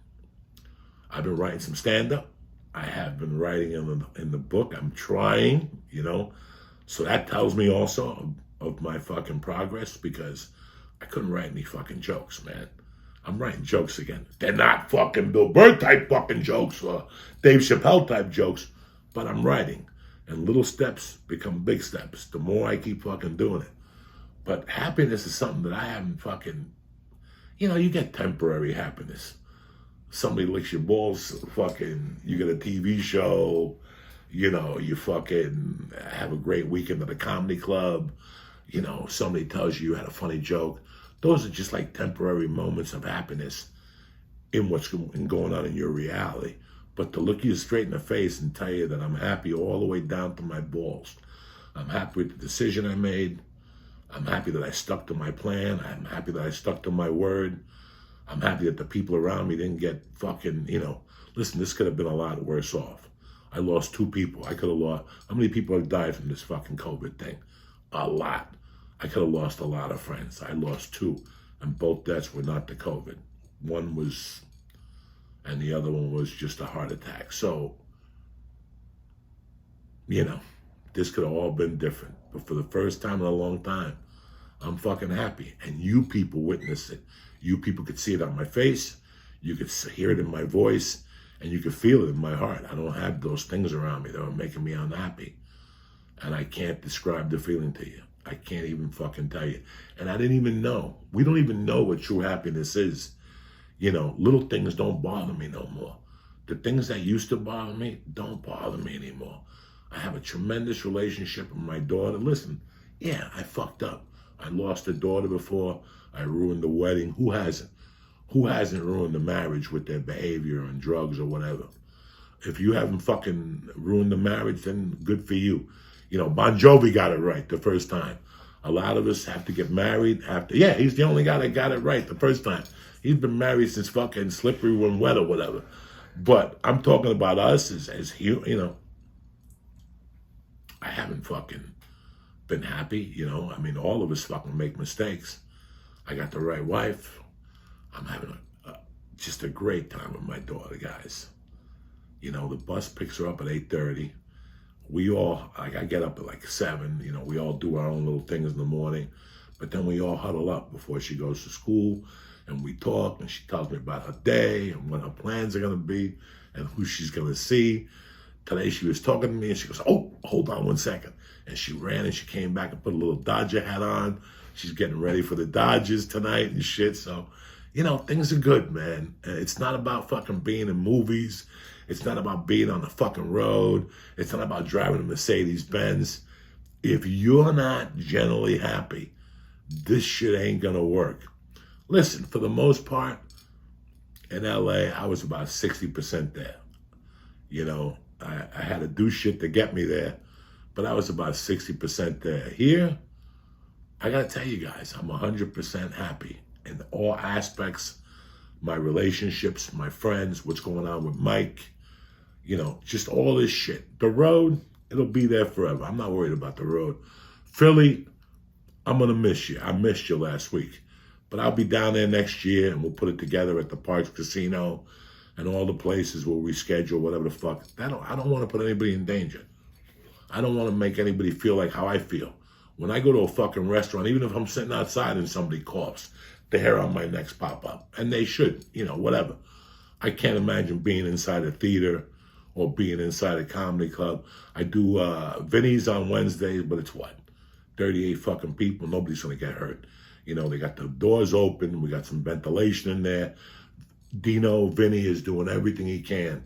I've been writing some stand-up. I have been writing in the book. I'm trying, you know. So that tells me also of my fucking progress, because I couldn't write any fucking jokes, man. I'm writing jokes again. They're not fucking Bill Burr type fucking jokes or Dave Chappelle type jokes, but I'm writing. And little steps become big steps the more I keep fucking doing it. But happiness is something that I haven't fucking, you know, you get temporary happiness. Somebody licks your balls, fucking, you get a TV show, you know, you fucking have a great weekend at a comedy club, you know, somebody tells you had a funny joke. Those are just like temporary moments of happiness in what's going on in your reality. But to look you straight in the face and tell you that I'm happy all the way down to my balls. I'm happy with the decision I made. I'm happy that I stuck to my plan. I'm happy that I stuck to my word. I'm happy that the people around me didn't get fucking, you know, listen, this could have been a lot worse off. I lost 2 people. I could have lost, how many people have died from this fucking COVID thing? A lot. I could have lost a lot of friends. I lost 2, and both deaths were not the COVID. One was, and the other one was just a heart attack. So, you know, this could have all been different. But for the first time in a long time, I'm fucking happy. And you people witness it. You people could see it on my face. You could hear it in my voice. And you could feel it in my heart. I don't have those things around me that are making me unhappy. And I can't describe the feeling to you. I can't even fucking tell you. And I didn't even know. We don't even know what true happiness is. You know, little things don't bother me no more. The things that used to bother me don't bother me anymore. I have a tremendous relationship with my daughter. Listen, yeah, I fucked up. I lost a daughter before. I ruined the wedding. Who hasn't? Who hasn't ruined the marriage with their behavior and drugs or whatever? If you haven't fucking ruined the marriage, then good for you. You know, Bon Jovi got it right the first time. A lot of us have to get married after. Yeah, he's the only guy that got it right the first time. He's been married since fucking Slippery When Wet or whatever. But I'm talking about us as you know. I haven't fucking been happy, you know. I mean, all of us fucking make mistakes. I got the right wife. I'm having just a great time with my daughter, guys. You know, the bus picks her up at 8:30. We all, like, I get up at like 7. You know, we all do our own little things in the morning. But then we all huddle up before she goes to school. And we talk, and she tells me about her day and what her plans are going to be and who she's going to see. Today she was talking to me, and she goes, oh, hold on one second. And she ran, and she came back and put a little Dodger hat on. She's getting ready for the Dodgers tonight and shit. So, you know, things are good, man. It's not about fucking being in movies. It's not about being on the fucking road. It's not about driving a Mercedes-Benz. If you're not generally happy, this shit ain't going to work. Listen, for the most part, in LA, I was about 60% there. You know, I had to do shit to get me there, but I was about 60% there. Here, I got to tell you guys, I'm 100% happy in all aspects. My relationships, my friends, what's going on with Mike, you know, just all this shit. The road, it'll be there forever. I'm not worried about the road. Philly, I'm going to miss you. I missed you last week. But I'll be down there next year, and we'll put it together at the Parks Casino and all the places we'll reschedule, whatever the fuck. I don't want to put anybody in danger. I don't want to make anybody feel like how I feel. When I go to a fucking restaurant, even if I'm sitting outside and somebody coughs, the hair on my neck's pop up. And they should, you know, whatever. I can't imagine being inside a theater or being inside a comedy club. I do Vinny's on Wednesdays, but it's what? 38 fucking people. Nobody's going to get hurt. You know, they got the doors open. We got some ventilation in there. Dino, Vinny is doing everything he can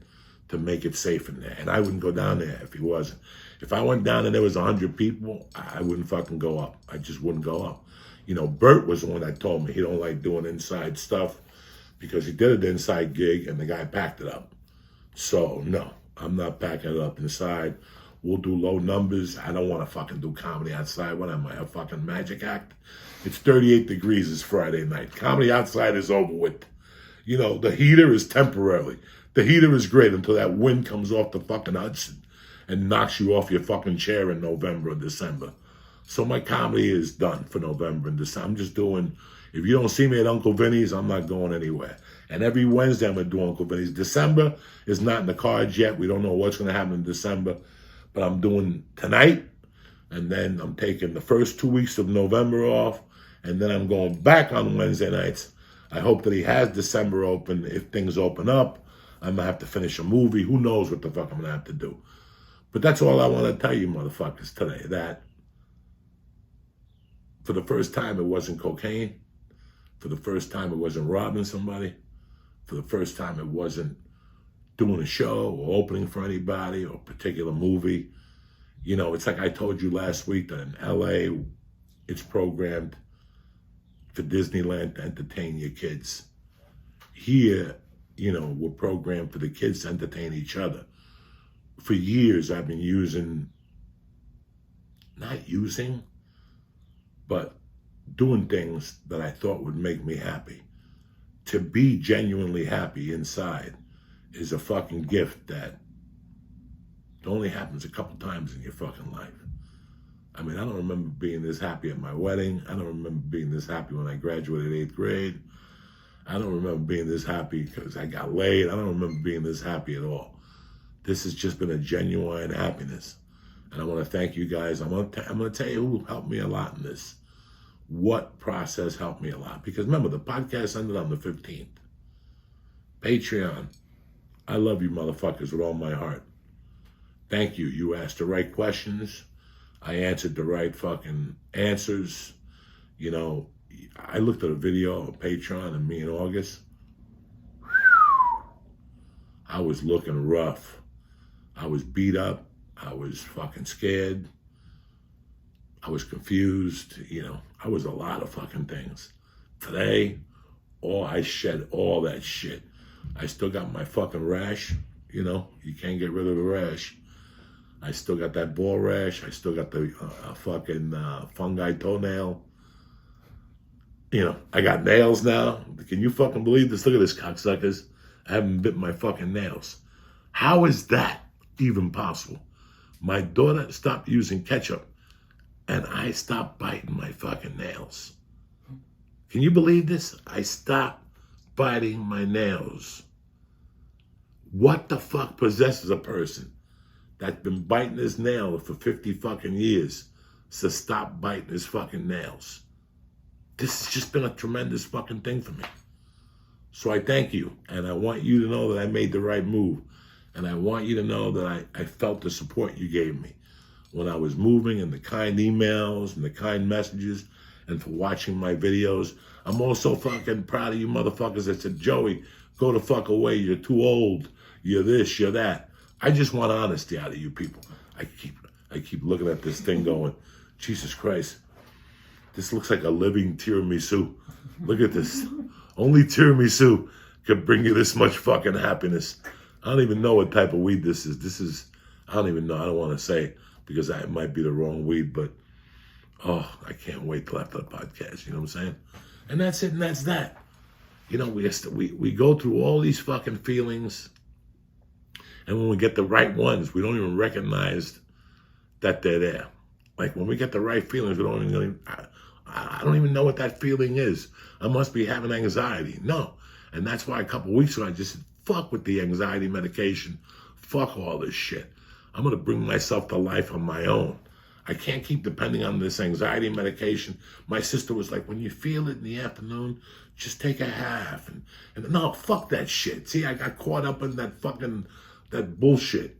to make it safe in there. And I wouldn't go down there if he wasn't. If I went down and there was 100 people, I wouldn't fucking go up. I just wouldn't go up. You know, Bert was the one that told me he don't like doing inside stuff because he did an inside gig and the guy packed it up. So, no, I'm not packing it up inside. We'll do low numbers. I don't want to fucking do comedy outside. What am I, a fucking magic act? It's 38 degrees this Friday night. Comedy outside is over with. You know, the heater is temporarily. The heater is great until that wind comes off the fucking Hudson and knocks you off your fucking chair in November or December. So my comedy is done for November and December. I'm just doing, if you don't see me at Uncle Vinny's, I'm not going anywhere. And every Wednesday I'm going to do Uncle Vinny's. December is not in the cards yet. We don't know what's going to happen in December. But I'm doing tonight, and then I'm taking the first 2 weeks of November off, and then I'm going back on Wednesday nights. I hope that he has December open. If things open up, I'm going to have to finish a movie. Who knows what the fuck I'm going to have to do. But that's all I want to tell you motherfuckers today, that for the first time it wasn't cocaine. For the first time it wasn't robbing somebody. For the first time it wasn't doing a show or opening for anybody or a particular movie. You know, it's like I told you last week that in LA, it's programmed for Disneyland to entertain your kids. Here, you know, we're programmed for the kids to entertain each other. For years, I've been but doing things that I thought would make me happy. To be genuinely happy inside is a fucking gift that only happens a couple times in your fucking life. I mean, I don't remember being this happy at my wedding. I don't remember being this happy when I graduated 8th grade. I don't remember being this happy because I got laid. I don't remember being this happy at all. This has just been a genuine happiness. And I want to thank you guys. I'm going to tell you who helped me a lot in this. What process helped me a lot. Because remember, the podcast ended on the 15th. Patreon. I love you motherfuckers with all my heart. Thank you. You asked the right questions. I answered the right fucking answers. You know, I looked at a video on Patreon of me in August. I was looking rough. I was beat up. I was fucking scared. I was confused. I was a lot of fucking things. Today, I shed all that shit. I still got my fucking rash. You can't get rid of the rash. I still got that ball rash. I still got the fucking fungi toenail. I got nails now. Can you fucking believe this? Look at this, cocksuckers. I haven't bit my fucking nails. How is that even possible? My daughter stopped using ketchup, and I stopped biting my fucking nails. Can you believe this? I stopped biting my nails. What the fuck possesses a person that's been biting his nail for 50 fucking years to stop biting his fucking nails? This has just been a tremendous fucking thing for me. So I thank you, and I want you to know that I made the right move. And I want you to know that I felt the support you gave me when I was moving, and the kind emails and the kind messages, and for watching my videos. I'm also fucking proud of you motherfuckers that said, Joey, go the fuck away. You're too old. You're this, you're that. I just want honesty out of you people. I keep looking at this thing going, Jesus Christ. This looks like a living tiramisu. Look at this. Only tiramisu could bring you this much fucking happiness. I don't even know what type of weed this is. I don't even know. I don't want to say because it might be the wrong weed, but I can't wait till after the podcast. You know what I'm saying? And that's it, and that's that. We go through all these fucking feelings, and when we get the right ones, we don't even recognize that they're there. Like when we get the right feelings, we don't even. I don't even know what that feeling is. I must be having anxiety. No, and that's why a couple weeks ago I just said, fuck with the anxiety medication. Fuck all this shit. I'm going to bring myself to life on my own. I can't keep depending on this anxiety medication. My sister was like, when you feel it in the afternoon, just take a half. And no, fuck that shit. See, I got caught up in that bullshit.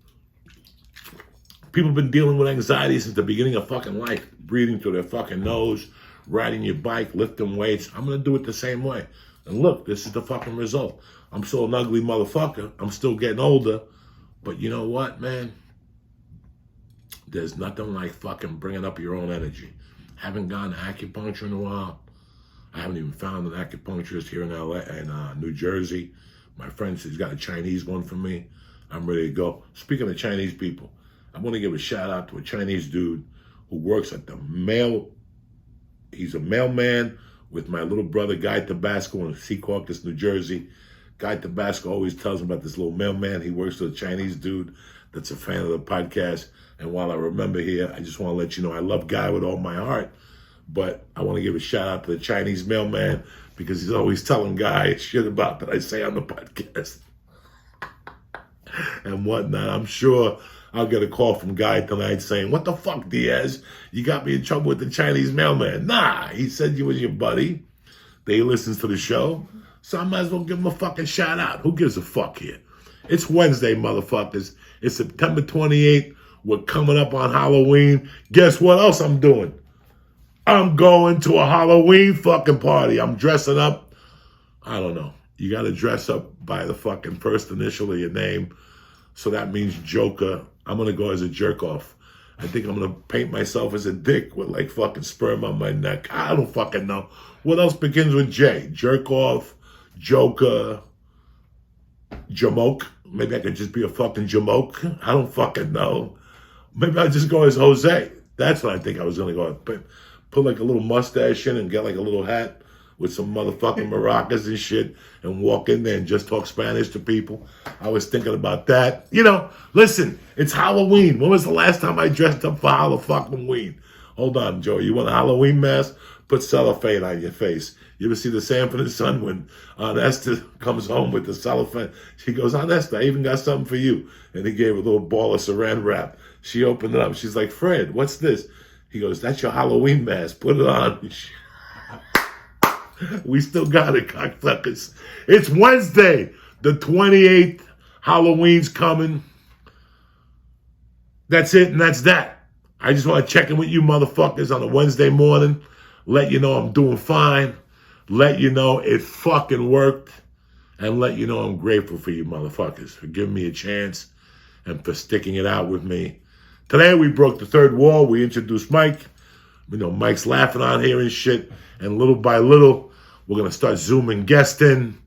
People have been dealing with anxiety since the beginning of fucking life. Breathing through their fucking nose, riding your bike, lifting weights. I'm going to do it the same way. And look, this is the fucking result. I'm still an ugly motherfucker. I'm still getting older. But you know what, man? There's nothing like fucking bringing up your own energy. Haven't gone to acupuncture in a while. I haven't even found an acupuncturist here in LA and New Jersey. My friend says he's got a Chinese one for me. I'm ready to go. Speaking of Chinese people, I want to give a shout out to a Chinese dude who works at the mail. He's a mailman with my little brother, Guy Tabasco, in Secaucus, New Jersey. Guy Tabasco always tells me about this little mailman. He works with a Chinese dude that's a fan of the podcast. And while I remember here, I just want to let you know I love Guy with all my heart. But I want to give a shout out to the Chinese mailman because he's always telling Guy shit about that I say on the podcast and whatnot. I'm sure I'll get a call from Guy tonight saying, what the fuck, Diaz? You got me in trouble with the Chinese mailman. Nah, he said you was your buddy. They listens to the show. So I might as well give him a fucking shout out. Who gives a fuck here? It's Wednesday, motherfuckers. It's September 28th. We're coming up on Halloween. Guess what else I'm doing? I'm going to a Halloween fucking party. I'm dressing up. I don't know. You got to dress up by the fucking first initial of your name. So that means Joker. I'm going to go as a jerk off. I think I'm going to paint myself as a dick with like fucking sperm on my neck. I don't fucking know. What else begins with J? Jerk off, Joker, Jamoke. Maybe I could just be a fucking Jamoke. I don't fucking know. Maybe I'll just go as Jose. That's what I think I was going to go. Put like a little mustache in and get like a little hat with some motherfucking maracas and shit and walk in there and just talk Spanish to people. I was thinking about that. Listen, it's Halloween. When was the last time I dressed up for Halloween? Hold on, Joey. You want a Halloween mask? Put cellophane on your face. You ever see the Sanford and Son when Aunt Esther comes home with the cellophane? She goes, Aunt Esther, I even got something for you. And he gave her a little ball of saran wrap. She opened it up. She's like, Fred, what's this? He goes, that's your Halloween mask. Put it on. We still got it, cocksuckers. It's Wednesday, the 28th. Halloween's coming. That's it, and that's that. I just want to check in with you motherfuckers on a Wednesday morning. Let you know I'm doing fine. Let you know it fucking worked. And let you know I'm grateful for you motherfuckers for giving me a chance and for sticking it out with me. Today we broke the third wall. We introduced Mike. You know, Mike's laughing on here and shit. And little by little, we're going to start zooming guests in.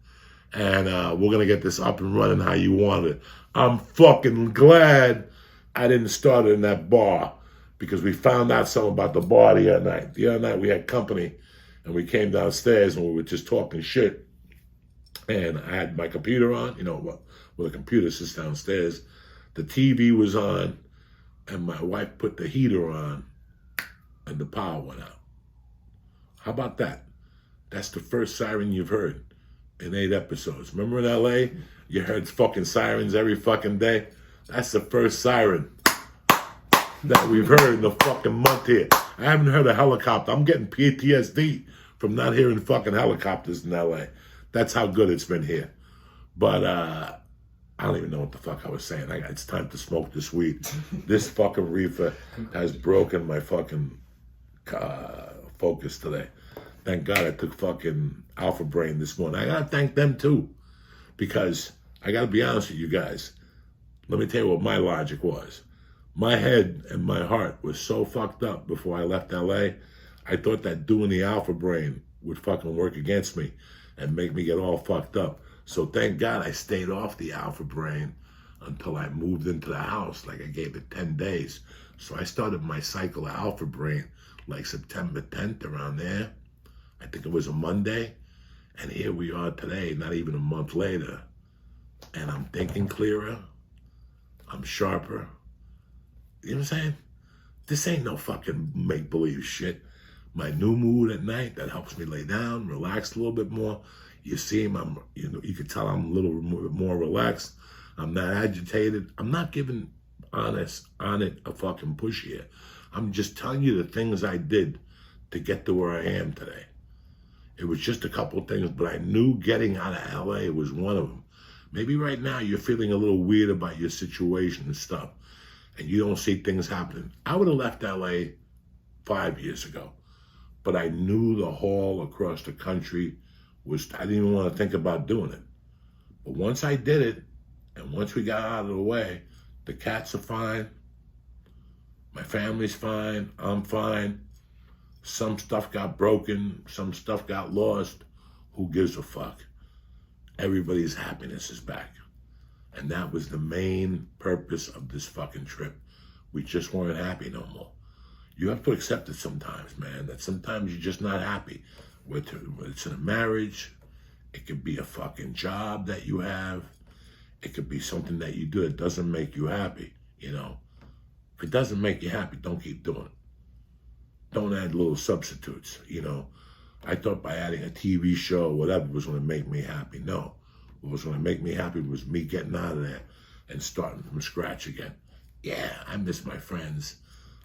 And we're going to get this up and running how you want it. I'm fucking glad I didn't start it in that bar, because we found out something about the bar the other night. The other night we had company, and we came downstairs and we were just talking shit. And I had my computer on, you know, where the computer sits downstairs. The TV was on, and my wife put the heater on, and the power went out. How about that? That's the first siren you've heard in 8 episodes. Remember in LA, you heard fucking sirens every fucking day? That's the first siren that we've heard in the fucking month here. I haven't heard a helicopter. I'm getting PTSD from not hearing fucking helicopters in LA. That's how good it's been here. But I don't even know what the fuck I was saying. It's time to smoke this weed. This fucking reefer has broken my fucking focus today. Thank God I took fucking Alpha Brain this morning. I gotta thank them too, because I gotta be honest with you guys. Let me tell you what my logic was. My head and my heart was so fucked up before I left LA. I thought that doing the Alpha Brain would fucking work against me and make me get all fucked up. So thank God I stayed off the Alpha Brain until I moved into the house. Like, I gave it 10 days. So I started my cycle of Alpha Brain like September 10th, around there. I think it was a Monday. And here we are today, not even a month later. And I'm thinking clearer. I'm sharper. You know what I'm saying? This ain't no fucking make-believe shit. My new mood at night, that helps me lay down, relax a little bit more. You see him, you can tell I'm a little more relaxed. I'm not agitated. I'm not giving Onnit a fucking push here. I'm just telling you the things I did to get to where I am today. It was just a couple of things, but I knew getting out of LA was one of them. Maybe right now you're feeling a little weird about your situation and stuff, and you don't see things happening. I would have left LA 5 years ago, but I knew the haul across the country I didn't even want to think about doing it. But once I did it, and once we got out of the way, the cats are fine, my family's fine, I'm fine. Some stuff got broken, some stuff got lost. Who gives a fuck? Everybody's happiness is back. And that was the main purpose of this fucking trip. We just weren't happy no more. You have to accept it sometimes, man, that sometimes you're just not happy. Whether it's in a marriage, it could be a fucking job that you have. It could be something that you do that doesn't make you happy, you know. If it doesn't make you happy, don't keep doing it. Don't add little substitutes, you know. I thought by adding a TV show or whatever was going to make me happy. No. What was going to make me happy was me getting out of there and starting from scratch again. Yeah, I miss my friends.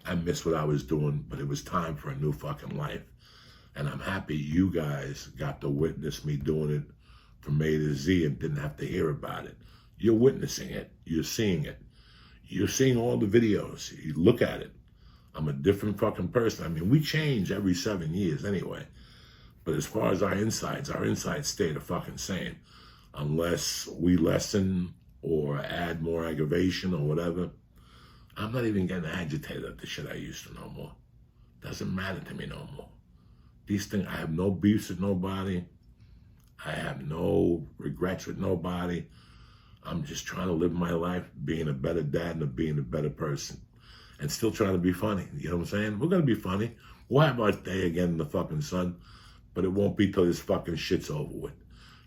I miss what I was doing, but it was time for a new fucking life. And I'm happy you guys got to witness me doing it from A to Z and didn't have to hear about it. You're witnessing it. You're seeing it. You're seeing all the videos. You look at it. I'm a different fucking person. I mean, we change every 7 years anyway. But as far as our insides stay the fucking same. Unless we lessen or add more aggravation or whatever. I'm not even getting agitated at the shit I used to no more. Doesn't matter to me no more. These things, I have no beefs with nobody. I have no regrets with nobody. I'm just trying to live my life being a better dad and being a better person. And still trying to be funny. You know what I'm saying? We're going to be funny. We'll have our day again in the fucking sun. But it won't be till this fucking shit's over with.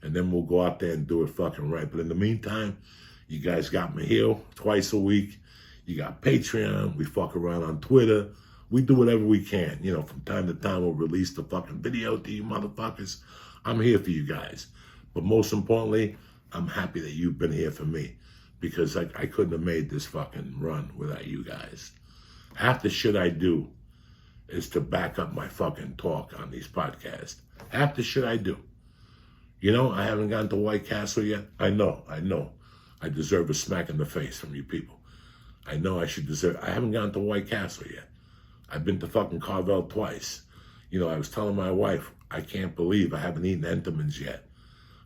And then we'll go out there and do it fucking right. But in the meantime, you guys got me here twice a week. You got Patreon. We fuck around on Twitter. We do whatever we can. You know, from time to time, we'll release the fucking video to you motherfuckers. I'm here for you guys. But most importantly, I'm happy that you've been here for me. Because I couldn't have made this fucking run without you guys. Half the shit I do is to back up my fucking talk on these podcasts. Half the shit I do. You know, I haven't gotten to White Castle yet. I know. I deserve a smack in the face from you people. I know I haven't gotten to White Castle yet. I've been to fucking Carvel twice. You know, I was telling my wife, I can't believe I haven't eaten Entenmann's yet.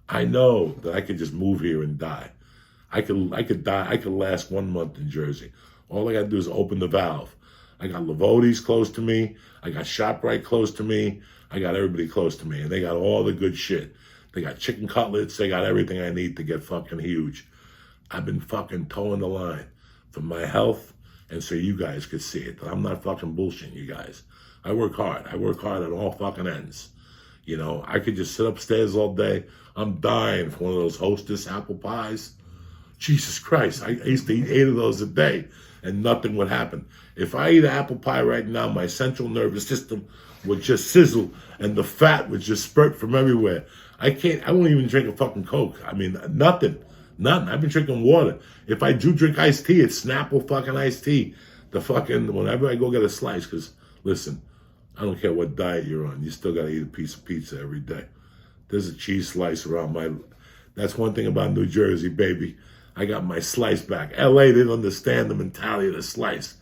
I know that I could just move here and die. I could die. I could last 1 month in Jersey, All I got to do is open the valve. I got Lavodi's close to me. I got ShopRite close to me. I got everybody close to me. And they got all the good shit. They got chicken cutlets. They got everything I need to get fucking huge. I've been fucking towing the line for my health and so you guys could see it. I'm not fucking bullshitting you guys. I work hard. I work hard at all fucking ends. You know, I could just sit upstairs all day. I'm dying for one of those Hostess apple pies. Jesus Christ, I used to eat 8 of those a day and nothing would happen. If I eat an apple pie right now, my central nervous system would just sizzle and the fat would just spurt from everywhere. I won't even drink a fucking Coke. I mean, nothing. I've been drinking water. If I do drink iced tea, it's Snapple fucking iced tea. Whenever I go get a slice, because listen, I don't care what diet you're on, you still got to eat a piece of pizza every day. There's a cheese slice around that's one thing about New Jersey, baby. I got my slice back. LA didn't understand the mentality of the slice.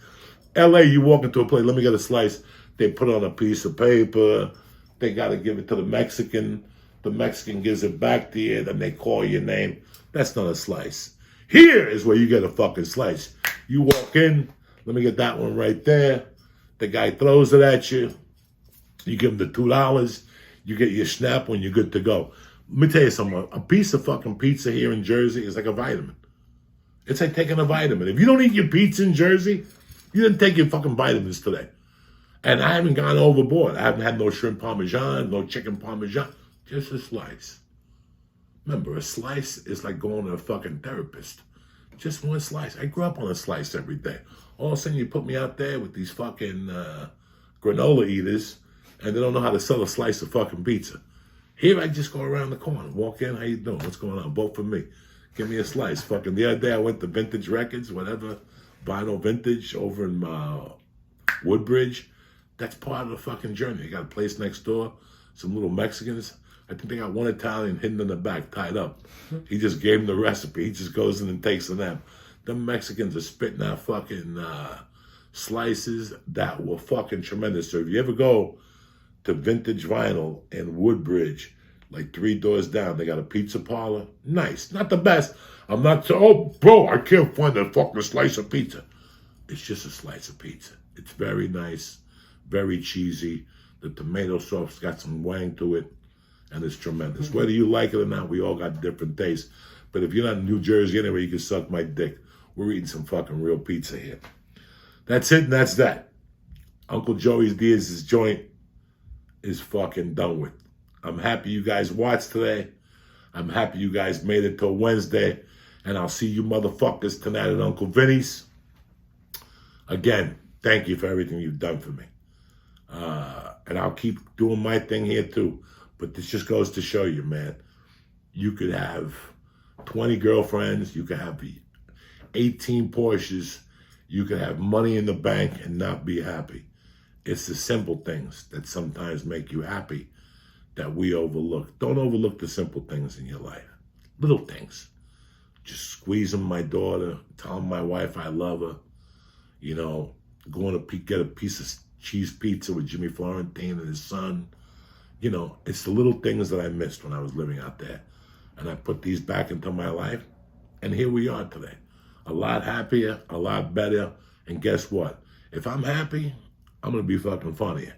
LA, you walk into a place, let me get a slice. They put on a piece of paper. They got to give it to the Mexican. The Mexican gives it back to you. Then they call your name. That's not a slice. Here is where you get a fucking slice. You walk in. Let me get that one right there. The guy throws it at you. You give him the $2. You get your snap when you're good to go. Let me tell you something. A piece of fucking pizza here in Jersey is like a vitamin. It's like taking a vitamin. If you don't eat your pizza in Jersey, you didn't take your fucking vitamins today. And I haven't gone overboard. I haven't had no shrimp parmesan, no chicken parmesan. Just a slice. Remember, a slice is like going to a fucking therapist. Just one slice. I grew up on a slice every day. All of a sudden, you put me out there with these fucking granola eaters, and they don't know how to sell a slice of fucking pizza. Here, I just go around the corner, walk in. How you doing? What's going on? Vote for me. Give me a slice. Fucking the other day, I went to Vintage Records, whatever, vinyl vintage over in Woodbridge. That's part of the fucking journey. You got a place next door, some little Mexicans. I think they got one Italian hidden in the back, tied up. He just gave him the recipe. He just goes in and takes a nap. Them Mexicans are spitting out fucking slices that were fucking tremendous. So if you ever go to Vintage Vinyl in Woodbridge, like 3 doors down, they got a pizza parlor. Nice. Not the best. I'm not saying, oh, bro, I can't find a fucking slice of pizza. It's just a slice of pizza. It's very nice, very cheesy. The tomato sauce got some wang to it. And it's tremendous. Whether you like it or not, we all got different tastes. But if you're not in New Jersey anyway, you can suck my dick. We're eating some fucking real pizza here. That's it and that's that. Uncle Joey's Diaz's joint is fucking done with. I'm happy you guys watched today. I'm happy you guys made it till Wednesday. And I'll see you motherfuckers tonight at Uncle Vinny's. Again, thank you for everything you've done for me. And I'll keep doing my thing here too. But this just goes to show you, man, you could have 20 girlfriends, you could have 18 Porsches, you could have money in the bank and not be happy. It's the simple things that sometimes make you happy that we overlook. Don't overlook the simple things in your life. Little things. Just squeezing my daughter, telling my wife I love her, you know, going to get a piece of cheese pizza with Jimmy Florentine and his son. You know, it's the little things that I missed when I was living out there. And I put these back into my life. And here we are today. A lot happier, a lot better. And guess what? If I'm happy, I'm going to be fucking funnier.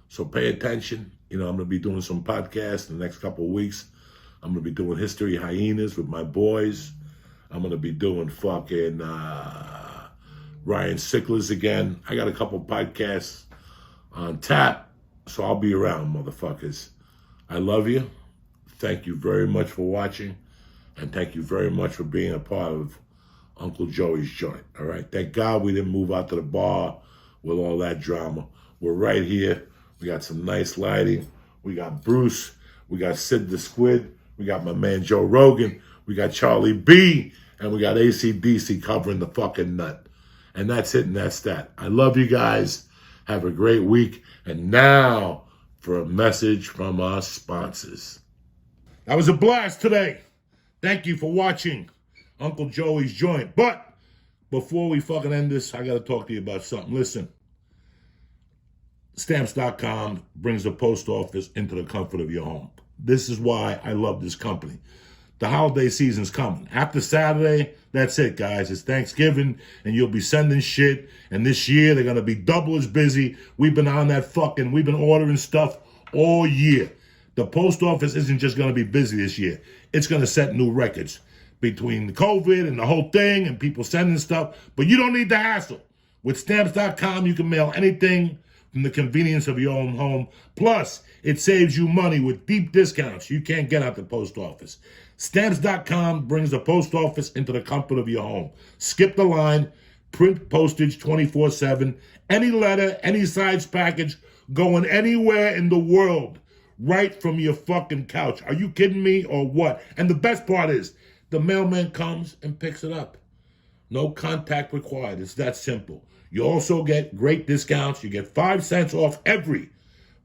So pay attention. You know, I'm going to be doing some podcasts in the next couple of weeks. I'm going to be doing History Hyenas with my boys. I'm going to be doing fucking Ryan Sicklers again. I got a couple podcasts on tap. So I'll be around, motherfuckers. I love you. Thank you very much for watching. And thank you very much for being a part of Uncle Joey's joint. All right? Thank God we didn't move out to the bar with all that drama. We're right here. We got some nice lighting. We got Bruce. We got Sid the Squid. We got my man Joe Rogan. We got Charlie B. And we got AC/DC covering the fucking nut. And that's it and that's that. I love you guys. Have a great week. And now for a message from our sponsors. That was a blast today. Thank you for watching Uncle Joey's Joint. But before we fucking end this, I got to talk to you about something. Listen, Stamps.com brings the post office into the comfort of your home. This is why I love this company. The holiday season's coming. After Saturday, that's it, guys. It's Thanksgiving, and you'll be sending shit. And this year, they're going to be double as busy. We've been ordering stuff all year. The post office isn't just going to be busy this year. It's going to set new records between the COVID and the whole thing and people sending stuff. But you don't need the hassle. With Stamps.com, you can mail anything from the convenience of your own home. Plus, it saves you money with deep discounts you can't get at the post office. Stamps.com brings the post office into the comfort of your home. Skip the line, print postage 24/7, any letter, any size package, going anywhere in the world, right from your fucking couch. Are you kidding me or what? And the best part is, the mailman comes and picks it up. No contact required. It's that simple. You also get great discounts. You get 5 cents off every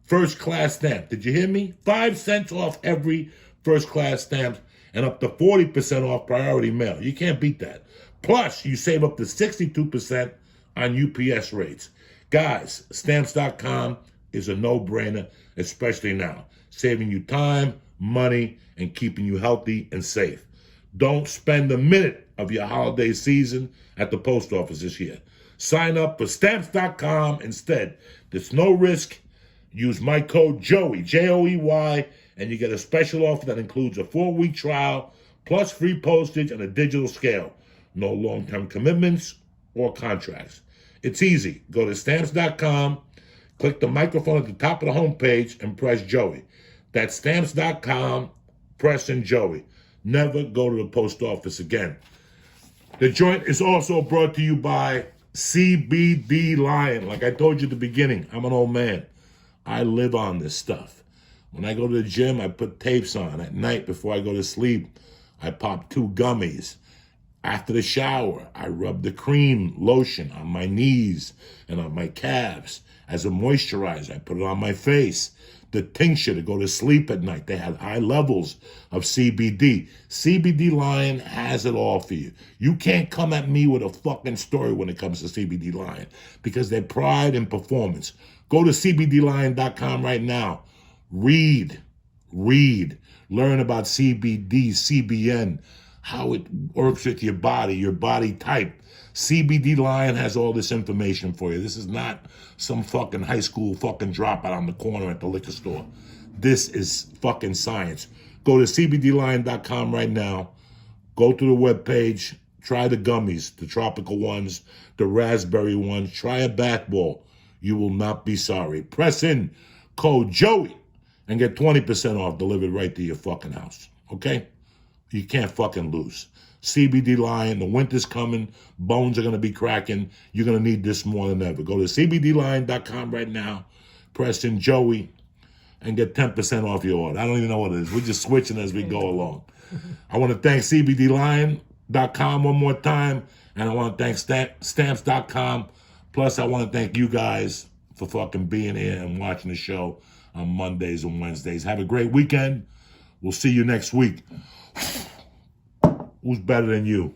first-class stamp. Did you hear me? 5 cents off every first-class stamp and up to 40% off priority mail. You can't beat that. Plus, you save up to 62% on UPS rates. Guys, Stamps.com is a no-brainer, especially now. Saving you time, money, and keeping you healthy and safe. Don't spend a minute of your holiday season at the post office this year. Sign up for Stamps.com instead. There's no risk. Use my code JOEY, Joey, and you get a special offer that includes a 4-week trial, plus free postage and a digital scale. No long-term commitments or contracts. It's easy. Go to Stamps.com, click the microphone at the top of the homepage, and press Joey. That's Stamps.com, press in Joey. Never go to the post office again. The joint is also brought to you by CBD Lion. Like I told you at the beginning, I'm an old man. I live on this stuff. When I go to the gym, I put tapes on. At night before I go to sleep, I pop 2 gummies. After the shower, I rub the cream lotion on my knees and on my calves. As a moisturizer, I put it on my face. The tincture to go to sleep at night. They have high levels of CBD. CBD Lion has it all for you. You can't come at me with a fucking story when it comes to CBD Lion because they pride in performance. Go to CBDLion.com right now. Read. Learn about CBD, CBN, how it works with your body type. CBD Lion has all this information for you. This is not some fucking high school fucking dropout on the corner at the liquor store. This is fucking science. Go to CBDLion.com right now. Go to the webpage. Try the gummies, the tropical ones, the raspberry ones. Try a bath ball. You will not be sorry. Press in code JOEY and get 20% off delivered right to your fucking house. Okay? You can't fucking lose. CBD Lion, the winter's coming. Bones are going to be cracking. You're going to need this more than ever. Go to CBDLion.com right now. Press in Joey and get 10% off your order. I don't even know what it is. We're just switching as we go along. I want to thank CBDLion.com one more time. And I want to thank Stamps.com. Plus, I want to thank you guys for fucking being here and watching the show on Mondays and Wednesdays. Have a great weekend. We'll see you next week. Who's better than you?